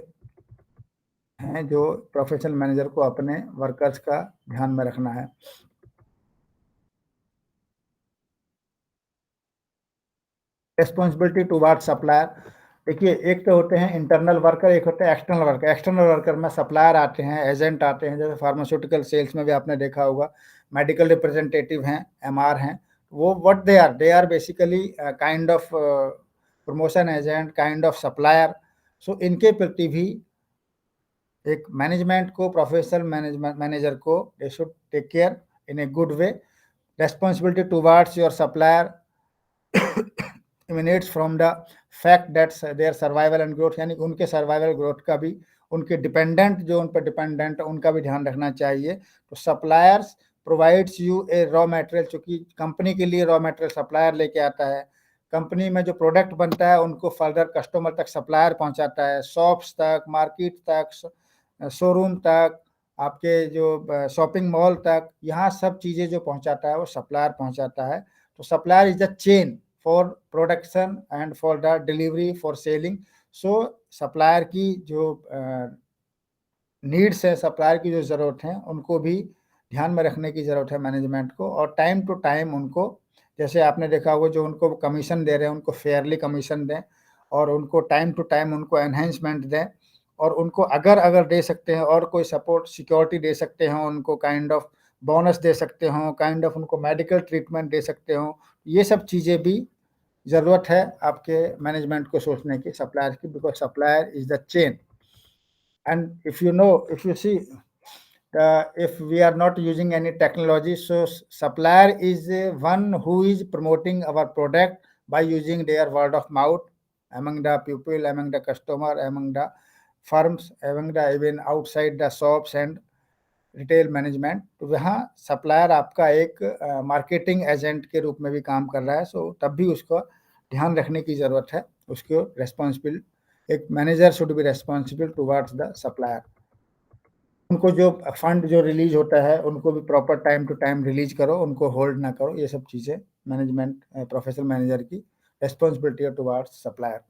हैं जो प्रोफेशनल मैनेजर को अपने वर्कर्स का ध्यान में रखना है। रिस्पॉन्सिबिलिटी टुवार्ड सप्लायर, देखिए एक तो होते हैं इंटरनल वर्कर, एक होते हैं एक्सटर्नल वर्कर। एक्सटर्नल वर्कर में सप्लायर आते हैं, एजेंट आते हैं, जैसे फार्मास्यूटिकल सेल्स में भी आपने देखा होगा, मेडिकल रिप्रेजेंटेटिव हैं, एमआर हैं। वो what they are basically kind of promotion agent, kind of supplier. So इनके प्रति भी एक मैनेजमेंट को, प्रोफेशनल मैनेजर को, they should take care in a good way. Responsibility towards your supplier emanates from the fact that their survival and growth, यानी उनके सर्वाइवल ग्रोथ का भी, उनके डिपेंडेंट जो उन पर डिपेंडेंट उनका भी ध्यान रखना चाहिए। तो suppliers provides U A raw material, चूंकि कंपनी के लिए रॉ मटेरियल सप्लायर लेके आता है, कंपनी में जो प्रोडक्ट बनता है उनको फर्दर कस्टमर तक सप्लायर पहुंचाता है, शॉप्स तक, मार्केट तक, शोरूम तक, आपके जो शॉपिंग मॉल तक, यहाँ सब चीज़ें जो पहुंचाता है वो सप्लायर पहुंचाता है। तो supplier is the chain for production and for the delivery, for selling. So supplier की जो नीड्स है, सप्लायर की जो ज़रूरत है, उनको भी ध्यान में रखने की ज़रूरत है मैनेजमेंट को। और टाइम टू टाइम उनको, जैसे आपने देखा होगा जो उनको कमीशन दे रहे हैं उनको फेयरली कमीशन दें, और उनको टाइम टू टाइम उनको एनहेंसमेंट दें, और उनको अगर दे सकते हैं और कोई सपोर्ट सिक्योरिटी दे सकते हैं, उनको काइंड ऑफ बोनस दे सकते हों, काइंड ऑफ उनको मेडिकल ट्रीटमेंट दे सकते हों। ये सब चीज़ें भी ज़रूरत है आपके मैनेजमेंट को सोचने की सप्लायर की, because supplier is the chain. And if you see, if we are not using any technology, so supplier is one who is promoting our product by using their word of mouth among the people, among the customer, among the firms, among the even outside the shops and retail management. तो वहाँ सप्लायर आपका एक मार्केटिंग एजेंट के रूप में भी काम कर रहा है। सो तब भी उसको ध्यान रखने की ज़रूरत है, उसको रेस्पॉन्सिबल, एक manager should be responsible towards the supplier. उनको जो फंड जो रिलीज होता है उनको भी proper time to time release करो, उनको होल्ड ना करो। ये सब चीज़ें मैनेजमेंट, प्रोफेशनल मैनेजर की responsibility towards supplier.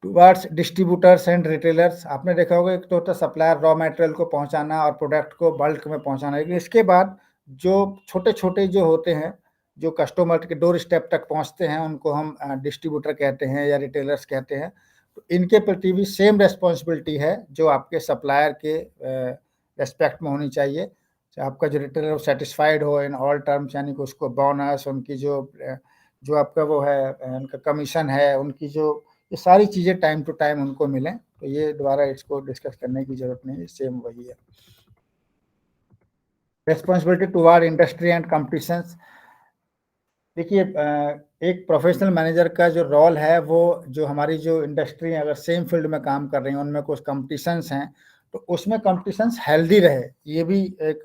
Towards distributors and retailers, आपने देखा होगा एक तो होता है सप्लायर रॉ मटेरियल को पहुंचाना और प्रोडक्ट को बल्क में पहुंचाना, लेकिन इसके बाद जो छोटे छोटे जो होते हैं जो कस्टमर के डोर स्टेप तक पहुंचते हैं उनको हम डिस्ट्रीब्यूटर कहते हैं या रिटेलर्स कहते हैं। तो इनके प्रति भी सेम रेस्पॉन्सिबिलिटी है जो आपके सप्लायर के रेस्पेक्ट में होनी चाहिए। आपका जो रिटेलर सेटिस्फाइड हो इन ऑल टर्म्स, यानी कि उसको बोनस, उनकी जो आपका वो है उनका कमीशन है, उनकी जो ये सारी चीज़ें टाइम टू टाइम उनको मिलें। तो ये दोबारा इसको डिस्कस करने की जरूरत नहीं है, सेम वही है। Responsibility toward industry and competitions, देखिए एक प्रोफेशनल मैनेजर का जो रोल है वो जो हमारी जो इंडस्ट्री है अगर सेम फील्ड में काम कर रही हैं उनमें कुछ कॉम्पिटिशन्स हैं तो उसमें कॉम्पिटिशन्स हेल्दी रहे, ये भी एक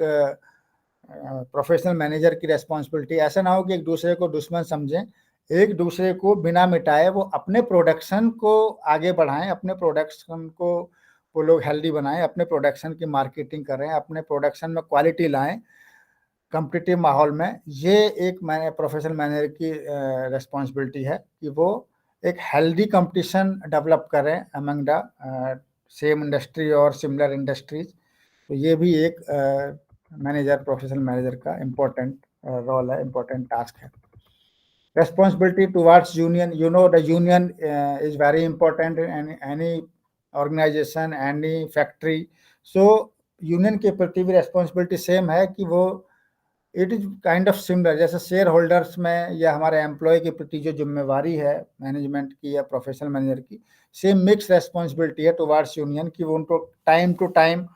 प्रोफेशनल मैनेजर की रेस्पॉन्सिबिलिटी। ऐसा ना हो कि एक दूसरे को दुश्मन समझें, एक दूसरे को बिना मिटाए वो अपने प्रोडक्शन को आगे बढ़ाएं, अपने प्रोडक्शन को वो लोग हेल्दी बनाएं, अपने प्रोडक्शन की मार्केटिंग करें, अपने प्रोडक्शन में क्वालिटी लाएं कॉम्पिटिटिव माहौल में। ये एक प्रोफेशनल मैनेजर की रेस्पॉन्सिबिलिटी है कि वो एक हेल्दी कंपटीशन डेवलप करें अमंग द सेम इंडस्ट्री और सिमिलर इंडस्ट्रीज। तो ये भी एक मैनेजर प्रोफेशनल मैनेजर का इम्पोर्टेंट रोल है, इम्पोर्टेंट टास्क है। Responsibility towards union, you know, the union is very important in any organization, any factory. So union के प्रति भी रेस्पॉन्सिबिलिटी सेम है कि वो it is kind of similar, जैसे शेयर होल्डर्स में या हमारे एम्प्लॉय के प्रति जो जिम्मेवारी है मैनेजमेंट की या प्रोफेशनल मैनेजर की, सेम मिक्स रेस्पॉन्सिबिलिटी है टुवार्ड्स यूनियन कि वो उनको टाइम टू टाइम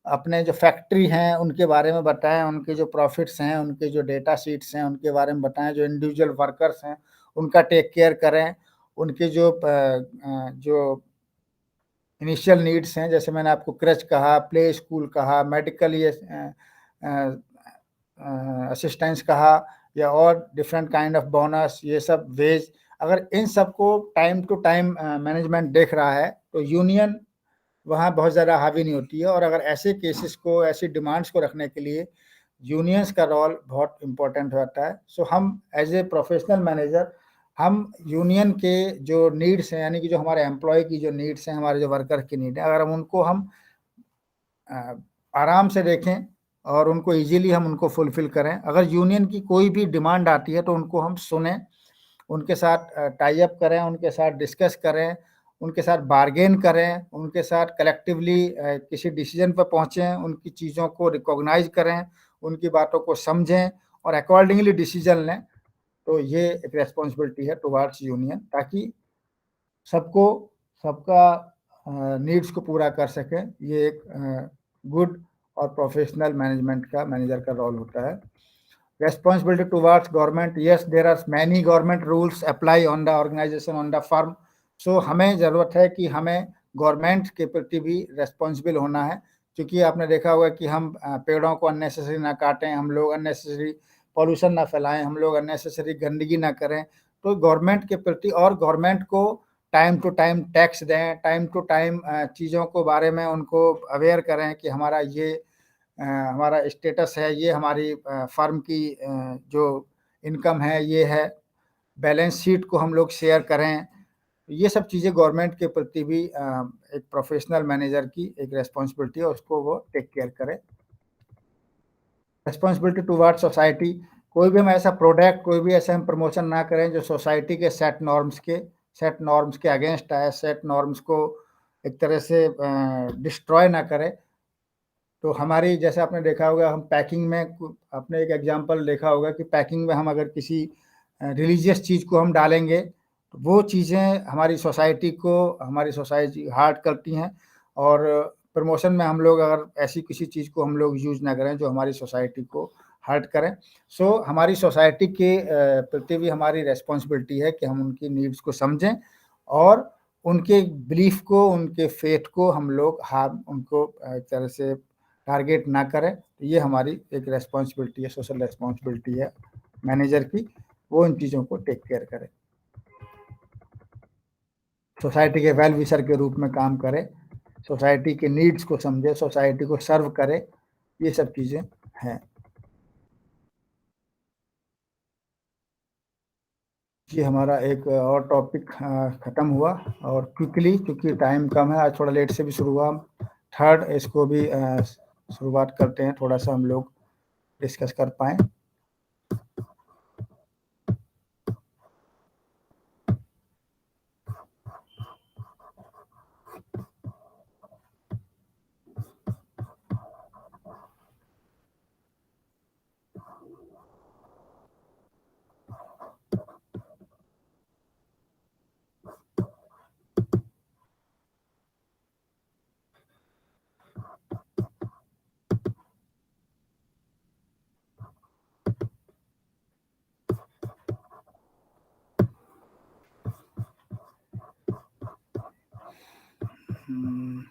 अपने जो फैक्ट्री हैं उनके बारे में बताएं, उनके जो प्रॉफिट्स हैं, उनके जो डेटा शीट्स हैं उनके बारे में बताएं, जो इंडिविजुअल वर्कर्स हैं उनका टेक केयर करें, उनके जो इनिशियल नीड्स हैं, जैसे मैंने आपको क्रच कहा, प्ले स्कूल कहा, मेडिकल ये असिस्टेंस कहा, या और डिफरेंट काइंड ऑफ बोनस, ये सब वेज, अगर इन सबको टाइम टू टाइम मैनेजमेंट देख रहा है तो यूनियन वहाँ बहुत ज़्यादा हावी नहीं होती है। और अगर ऐसे केसेस को, ऐसी डिमांड्स को रखने के लिए यूनियंस का रोल बहुत इम्पोर्टेंट होता है। सो हम एज ए प्रोफेशनल मैनेजर हम यूनियन के जो नीड्स हैं, यानी कि जो हमारे एम्प्लॉय की जो नीड्स हैं, हमारे जो वर्कर की नीड है, अगर हम उनको हम आराम से देखें और उनको इजीली हम उनको फुलफिल करें, अगर यूनियन की कोई भी डिमांड आती है तो उनको हम सुने, उनके साथ टाई अप करें, उनके साथ डिस्कस करें, उनके साथ बार्गेन करें, उनके साथ कलेक्टिवली किसी डिसीजन पर पहुँचें, उनकी चीज़ों को रिकॉग्नाइज करें, उनकी बातों को समझें और अकॉर्डिंगली डिसीजन लें। तो ये एक रेस्पॉन्सिबिलिटी है टुवार्ड्स यूनियन, ताकि सबको सबका नीड्स को पूरा कर सकें। ये एक गुड और प्रोफेशनल मैनेजमेंट का मैनेजर का रोल होता है। Responsibility towards government, yes, there are many government rules apply on the organization, on the firm. So हमें ज़रूरत है कि हमें गवर्नमेंट के प्रति भी रेस्पॉन्सिबल होना है, क्योंकि आपने देखा होगा कि हम पेड़ों को अननेसेसरी ना काटें, हम लोग अननेसेसरी पॉल्यूशन ना फैलाएं, हम लोग अननेसेसरी गंदगी ना करें। तो गवर्नमेंट के प्रति, और गवर्नमेंट को टाइम टू टाइम टैक्स दें, टाइम टू टाइम चीज़ों को बारे में उनको अवेयर करें कि हमारा ये हमारा स्टेटस है, ये हमारी फर्म की जो इनकम है ये है, बैलेंस शीट को हम लोग शेयर करें। ये सब चीज़ें गवर्नमेंट के प्रति भी एक प्रोफेशनल मैनेजर की एक रेस्पॉन्सिबिलिटी है, उसको वो टेक केयर करें। रेस्पॉन्सिबिलिटी टुवार्ड्स सोसाइटी, कोई भी हम ऐसा प्रोडक्ट, कोई भी ऐसा हम प्रमोशन ना करें जो सोसाइटी के सेट नॉर्म्स के अगेंस्ट आए, सेट नॉर्म्स को एक तरह से डिस्ट्रॉय ना करें। तो हमारी, जैसे आपने देखा होगा, हम पैकिंग में आपने एक एग्जांपल देखा होगा कि पैकिंग में हम अगर किसी रिलीजियस चीज़ को हम डालेंगे तो वो चीज़ें हमारी सोसाइटी हार्ट करती हैं, और प्रमोशन में हम लोग अगर ऐसी किसी चीज़ को हम लोग यूज़ ना करें जो हमारी सोसाइटी को हर्ट करें। सो हमारी सोसाइटी के प्रति भी हमारी रेस्पॉन्सिबिलिटी है कि हम उनकी नीड्स को समझें और उनके बिलीफ को, उनके फेथ को हम लोग उनको एक तरह से टारगेट ना करें। तो ये हमारी एक रेस्पॉन्सिबिलिटी है, सोशल रेस्पॉन्सिबिलिटी है मैनेजर की, वो इन चीज़ों को टेक केयर करें, सोसाइटी के वेल विशर के रूप में काम करें, सोसाइटी के नीड्स को समझे, सोसाइटी को सर्व करे, ये सब चीज़ें हैं। ये हमारा एक और टॉपिक ख़त्म हुआ, और क्विकली, क्योंकि टाइम कम है, आज थोड़ा लेट से भी शुरू हुआ, थर्ड इसको भी शुरुआत करते हैं, थोड़ा सा हम लोग डिस्कस कर पाएँ। Hmm.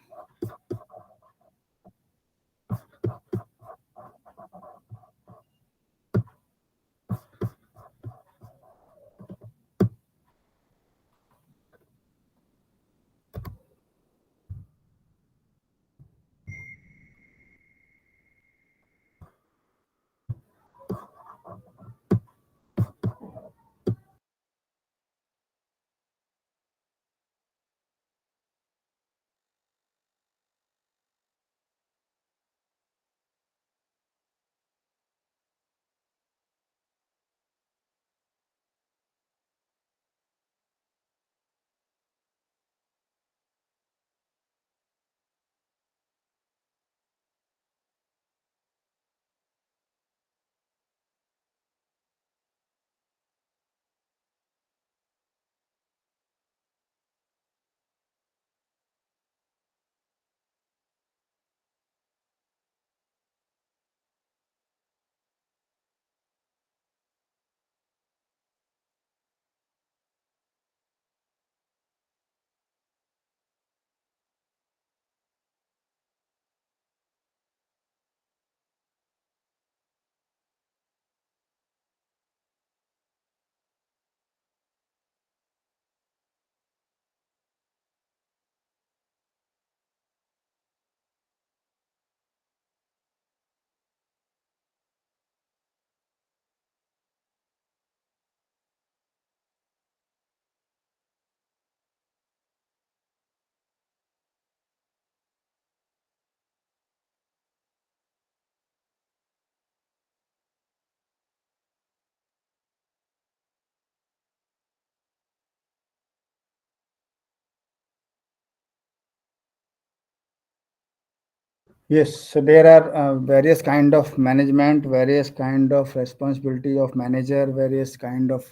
Yes, so there are various kind of management, various kind of responsibility of manager, various kind of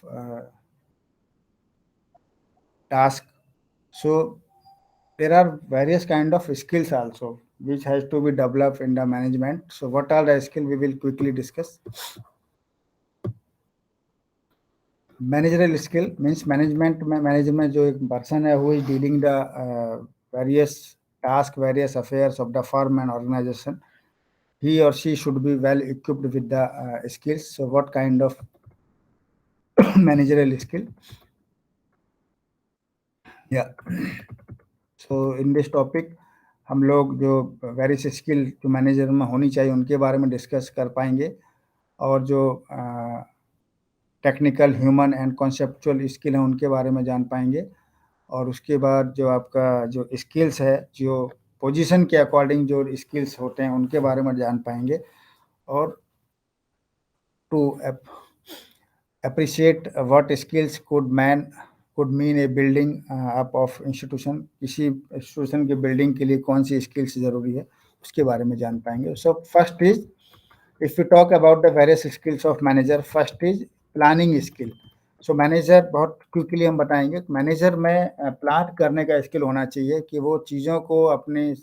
task. So there are various kind of skills also which has to be developed in the management. So what are the skill we will quickly discuss. Managerial skill means management जो एक person है who is dealing the various task, various affairs of the firm and organization. He or she should be well equipped with the skills. So what kind of managerial skill? Yeah. So in this topic हम लोग जो वेरियस स्किल जो मैनेजर में होनी चाहिए उनके बारे में डिस्कस कर पाएंगे और जो technical human and conceptual skill हैं उनके बारे में जान पाएंगे और उसके बाद जो आपका जो स्किल्स है जो पोजीशन के अकॉर्डिंग जो स्किल्स होते हैं उनके बारे में जान पाएंगे और to appreciate what skills could mean a building up of institution. किसी institution के building के लिए कौन सी skills जरूरी है उसके बारे में जान पाएंगे. So first is, if we talk about the various skills of manager, first is planning skill. So manager बहुत quickly हम बताएंगे. Manager में प्लान करने का स्किल होना चाहिए कि वो चीज़ों को अपने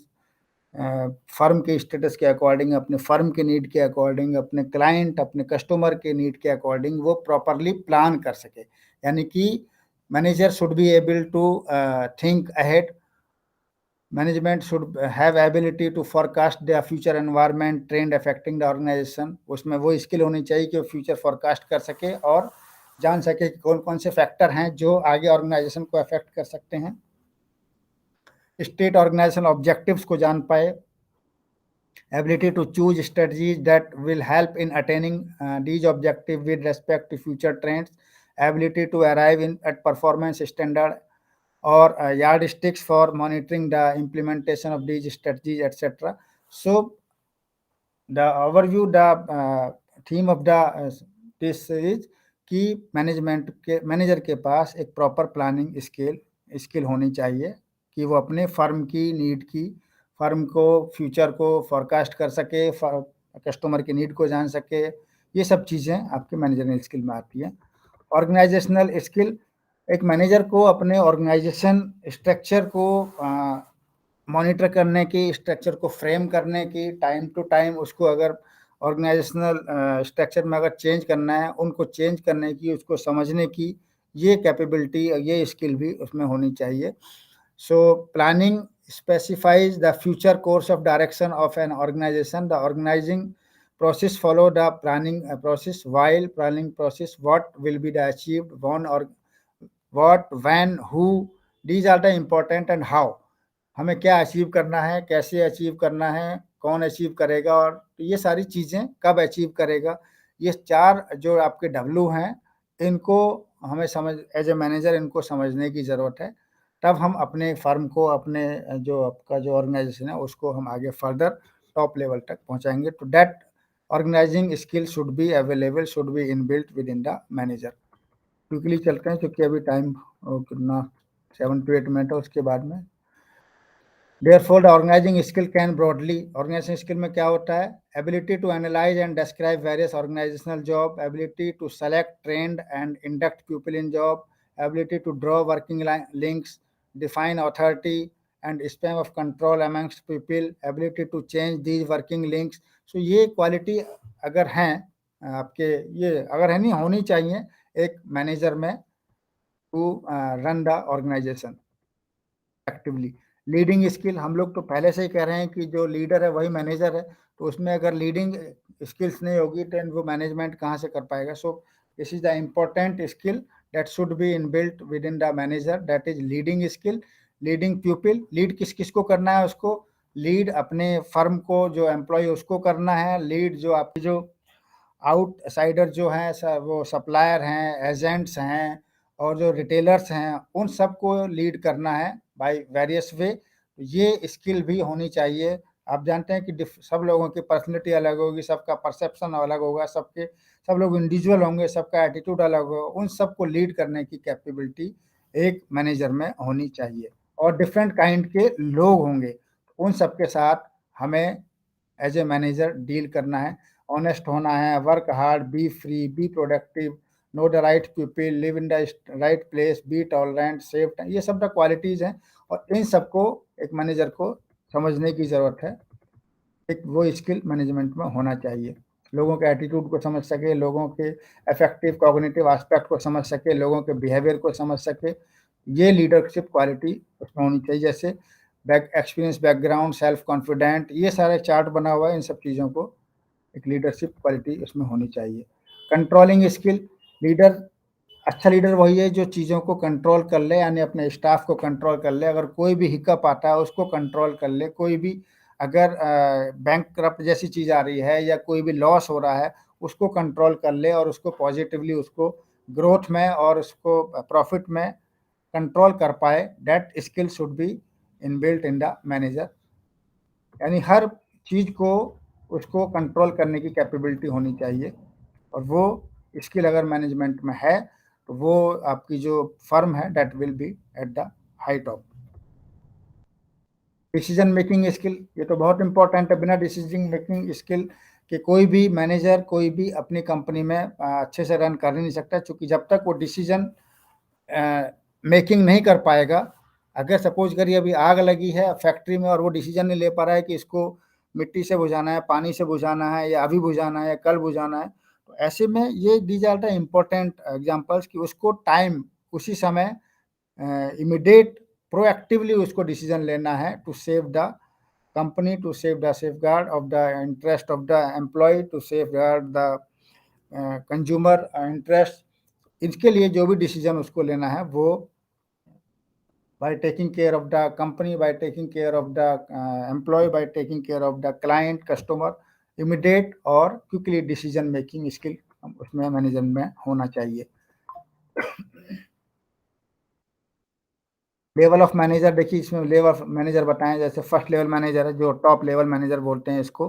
फर्म के स्टेटस के अकॉर्डिंग, अपने फर्म के नीड के अकॉर्डिंग, अपने क्लाइंट, अपने कस्टमर के नीड के अकॉर्डिंग वो प्रॉपरली प्लान कर सके. यानी कि manager should be able to think ahead. Management should have ability to forecast the future environment trend affecting the organization. उसमें वो स्किल होनी चाहिए कि वो फ्यूचर फोरकास्ट कर सके और जान सके कि कौन कौन से फैक्टर हैं जो आगे ऑर्गेनाइजेशन को अफेक्ट कर सकते हैं. स्टेट ऑर्गेनाइजेशन ऑब्जेक्टिव्स को जान पाए. Ability to choose strategies that will help in attaining these objectives with respect to future trends. Ability to arrive at performance standard or yardsticks for monitoring the implementation of these strategies, etc. So the overview, the theme of the this is कि मैनेजर के पास एक प्रॉपर प्लानिंग स्किल होनी चाहिए कि वो अपने फर्म की नीड की, फर्म को फ्यूचर को फोरकास्ट कर सके, कस्टमर की नीड को जान सके. ये सब चीज़ें आपके मैनेजरियल स्किल में आती हैं. ऑर्गेनाइजेशनल स्किल, एक मैनेजर को अपने ऑर्गेनाइजेशन स्ट्रक्चर को मॉनिटर करने की, स्ट्रक्चर को फ्रेम करने की, टाइम टू टाइम उसको अगर ऑर्गेनाइजेशनल स्ट्रक्चर में अगर चेंज करना है, उनको चेंज करने की, उसको समझने की ये कैपेबिलिटी, ये स्किल भी उसमें होनी चाहिए. So planning specifies the future course of direction of an organization. The organizing process follow the planning process. While planning process, what will be the achieved, when or what, when, who, these are the important, and how. हमें क्या अचीव करना है, कैसे अचीव करना है, कौन अचीव करेगा, और ये सारी चीजें कब अचीव करेगा, ये 4 जो आपके डब्ल्यू हैं, इनको हमें समझ, एज ए मैनेजर इनको समझने की जरूरत है। तब हम अपने फर्म को, अपने जो आपका जो ऑर्गेनाइजेशन है, उसको हम आगे फर्दर टॉप लेवल तक पहुंचाएंगे। तो that organizing skill should be available, should be inbuilt within the manager. Quickly चलते हैं क्योंकि अभी टाइम कितना 7 to 8 मिनट है, उसके बाद में। Therefore, the organizing skill can broadly, organizing skill में क्या होता है, ability to analyze and describe various organizational job, ability to select, train and induct people in job, ability to draw working links, define authority and span of control amongst people, ability to change these working links. So ये quality अगर हैं आपके, ये अगर है नहीं, होनी चाहिए एक मैनेजर में to run the organization actively. Leading skill, हम लोग तो पहले से ही कह रहे हैं कि जो लीडर है वही मैनेजर है, तो उसमें अगर लीडिंग स्किल्स नहीं होगी तो वो मैनेजमेंट कहाँ से कर पाएगा। So this is the important skill that should be inbuilt within the manager, that is leading skill. Leading people, lead किस किस को करना है, उसको लीड अपने फर्म को, जो एम्प्लॉय उसको करना है। लीड जो आपके जो आउटसाइडर जो हैं, वो सप्लायर हैं, एजेंट्स हैं और जो रिटेलर्स हैं, उन सबको लीड करना है बाय वेरियस वे। ये स्किल भी होनी चाहिए। आप जानते हैं कि सब लोगों की पर्सनैलिटी अलग होगी, सबका परसेप्शन अलग होगा, सब लोग इंडिविजुअल होंगे, सबका एटीट्यूड अलग होगा। उन सबको लीड करने की कैपेबिलिटी एक मैनेजर में होनी चाहिए। और डिफरेंट काइंड के लोग होंगे, उन सबके साथ हमें एज ए मैनेजर डील करना है। ऑनेस्ट होना है, work hard, be free, be productive, know the right people, live in the right place, be tolerant, safe time, ये सब द क्वालिटीज हैं और इन सबको एक मैनेजर को समझने की जरूरत है। एक वो स्किल मैनेजमेंट में होना चाहिए, लोगों के एटीट्यूड को समझ सके, लोगों के इफेक्टिव कॉग्निटिव एस्पेक्ट को समझ सके, लोगों के बिहेवियर को समझ सके, ये लीडरशिप क्वालिटी उसमें होनी चाहिए। जैसे एक्सपीरियंस, बैकग्राउंड, सेल्फ कॉन्फिडेंट, ये सारे चार्ट बना हुआ है, इन सब चीज़ों को एक लीडरशिप क्वालिटी उसमें होनी चाहिए। कंट्रोलिंग स्किल, लीडर, अच्छा लीडर वही है जो चीज़ों को कंट्रोल कर ले, यानी अपने स्टाफ को कंट्रोल कर ले। अगर कोई भी हिकअप आता है उसको कंट्रोल कर ले, कोई भी अगर बैंक करप्ट जैसी चीज़ आ रही है या कोई भी लॉस हो रहा है उसको कंट्रोल कर ले और उसको पॉजिटिवली, उसको ग्रोथ में और उसको प्रॉफिट में कंट्रोल कर पाए। That skill should be inbuilt in the manager, यानी हर चीज़ को उसको कंट्रोल करने की कैपेबिलिटी होनी चाहिए। और वो स्किल अगर मैनेजमेंट में है तो वो आपकी जो फर्म है that will be at the high top. Decision making skill, ये तो बहुत इंपॉर्टेंट है। बिना डिसीजन मेकिंग स्किल के कोई भी मैनेजर, कोई भी अपनी कंपनी में अच्छे से रन कर ही नहीं सकता, क्योंकि जब तक वो डिसीजन मेकिंग नहीं कर पाएगा, अगर सपोज करिए अभी आग लगी है फैक्ट्री में और वो डिसीजन नहीं ले पा रहा है कि इसको मिट्टी से बुझाना है, पानी से बुझाना है, या अभी बुझाना है या कल बुझाना है, तो ऐसे में ये these are the important examples कि उसको टाइम, उसी समय इमीडिएट प्रोएक्टिवली उसको डिसीजन लेना है to save the company, to save the safeguard of the interest of the employ, to safeguard the consumer interest. इसके लिए जो भी डिसीजन उसको लेना है वो by taking care of the company, by taking care of the employee, by taking care of the client, customer, immediate और quickly decision making skill उसमें मैनेजर में होना चाहिए। लेवल ऑफ मैनेजर, देखिए इसमें लेवल ऑफ मैनेजर बताएं, जैसे फर्स्ट लेवल मैनेजर है जो टॉप लेवल मैनेजर बोलते हैं इसको,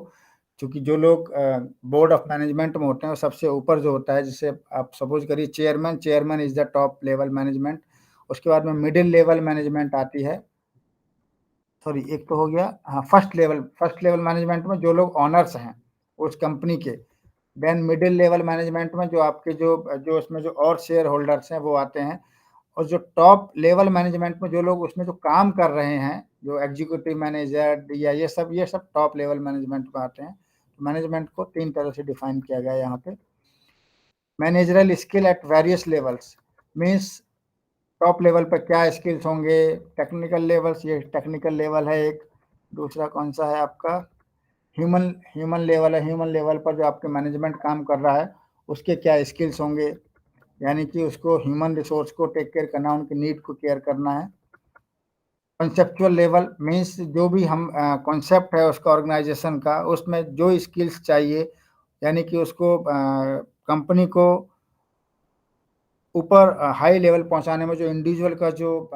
क्योंकि जो लोग बोर्ड ऑफ मैनेजमेंट में होते हैं सबसे ऊपर जो होता है, जिसे आप सपोज करिए chairman is the top level management. उसके बाद में मिडिल लेवल मैनेजमेंट आती है, सॉरी एक तो हो गया, हाँ फर्स्ट लेवल मैनेजमेंट में जो लोग ऑनर्स हैं उस कंपनी के। देन मिडिल लेवल मैनेजमेंट में जो आपके जो उसमें जो और शेयर होल्डर्स हैं वो आते हैं। और जो टॉप लेवल मैनेजमेंट में जो लोग उसमें जो काम कर रहे हैं, जो एग्जीक्यूटिव मैनेजर या ये सब टॉप लेवल मैनेजमेंट में आते हैं। मैनेजमेंट को 3 तरह से डिफाइन किया गया है यहाँ पे। Managerial skill at various levels means top level पर क्या स्किल्स होंगे, टेक्निकल लेवल्स, ये टेक्निकल लेवल है एक। दूसरा कौन सा है आपका, ह्यूमन लेवल है। ह्यूमन लेवल पर जो आपके मैनेजमेंट काम कर रहा है उसके क्या स्किल्स होंगे, यानी कि उसको ह्यूमन रिसोर्स को टेक केयर करना, उनकी नीड को केयर करना है। कंसेप्चुअल लेवल मीन्स जो भी हम कॉन्सेप्ट है उसका ऑर्गेनाइजेशन का, उसमें जो स्किल्स चाहिए, यानी कि उसको कंपनी को ऊपर हाई लेवल पहुंचाने में जो इंडिविजुअल का जो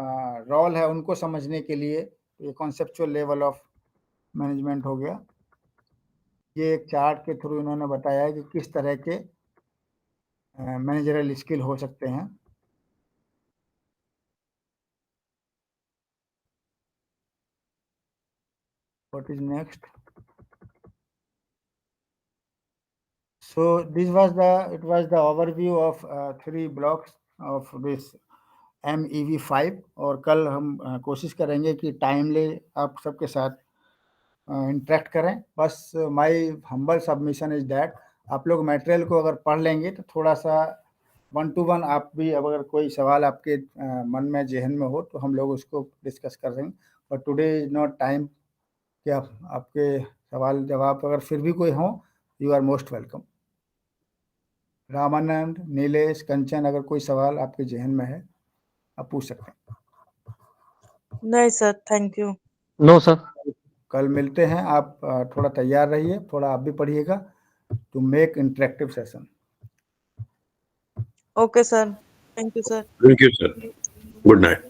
रोल है उनको समझने के लिए ये कॉन्सेप्चुअल लेवल ऑफ मैनेजमेंट हो गया। ये एक चार्ट के थ्रू इन्होंने बताया है कि किस तरह के मैनेजरल स्किल हो सकते हैं। What is next? So this was the overview of 3 blocks of this MEV5। और कल हम कोशिश करेंगे कि टाइमली आप सबके साथ इंटरेक्ट करें। बस my humble submission is that आप लोग मटेरियल को अगर पढ़ लेंगे तो थोड़ा सा 1 to 1 आप भी अगर कोई सवाल आपके मन में जहन में हो तो हम लोग उसको डिस्कस कर देंगे। But today is not time कि आपके सवाल जवाब अगर फिर भी कोई हो, you are most welcome. Ramanand, Nilesh, Kanchan, अगर कोई सवाल आपके जहन में है आप पूछ सकते हैं। नहीं sir, thank you. No, sir. कल मिलते हैं। आप थोड़ा तैयार रहिए, थोड़ा आप भी पढ़िएगा to make interactive session. Okay sir, thank you sir. Thank you, sir. Good night.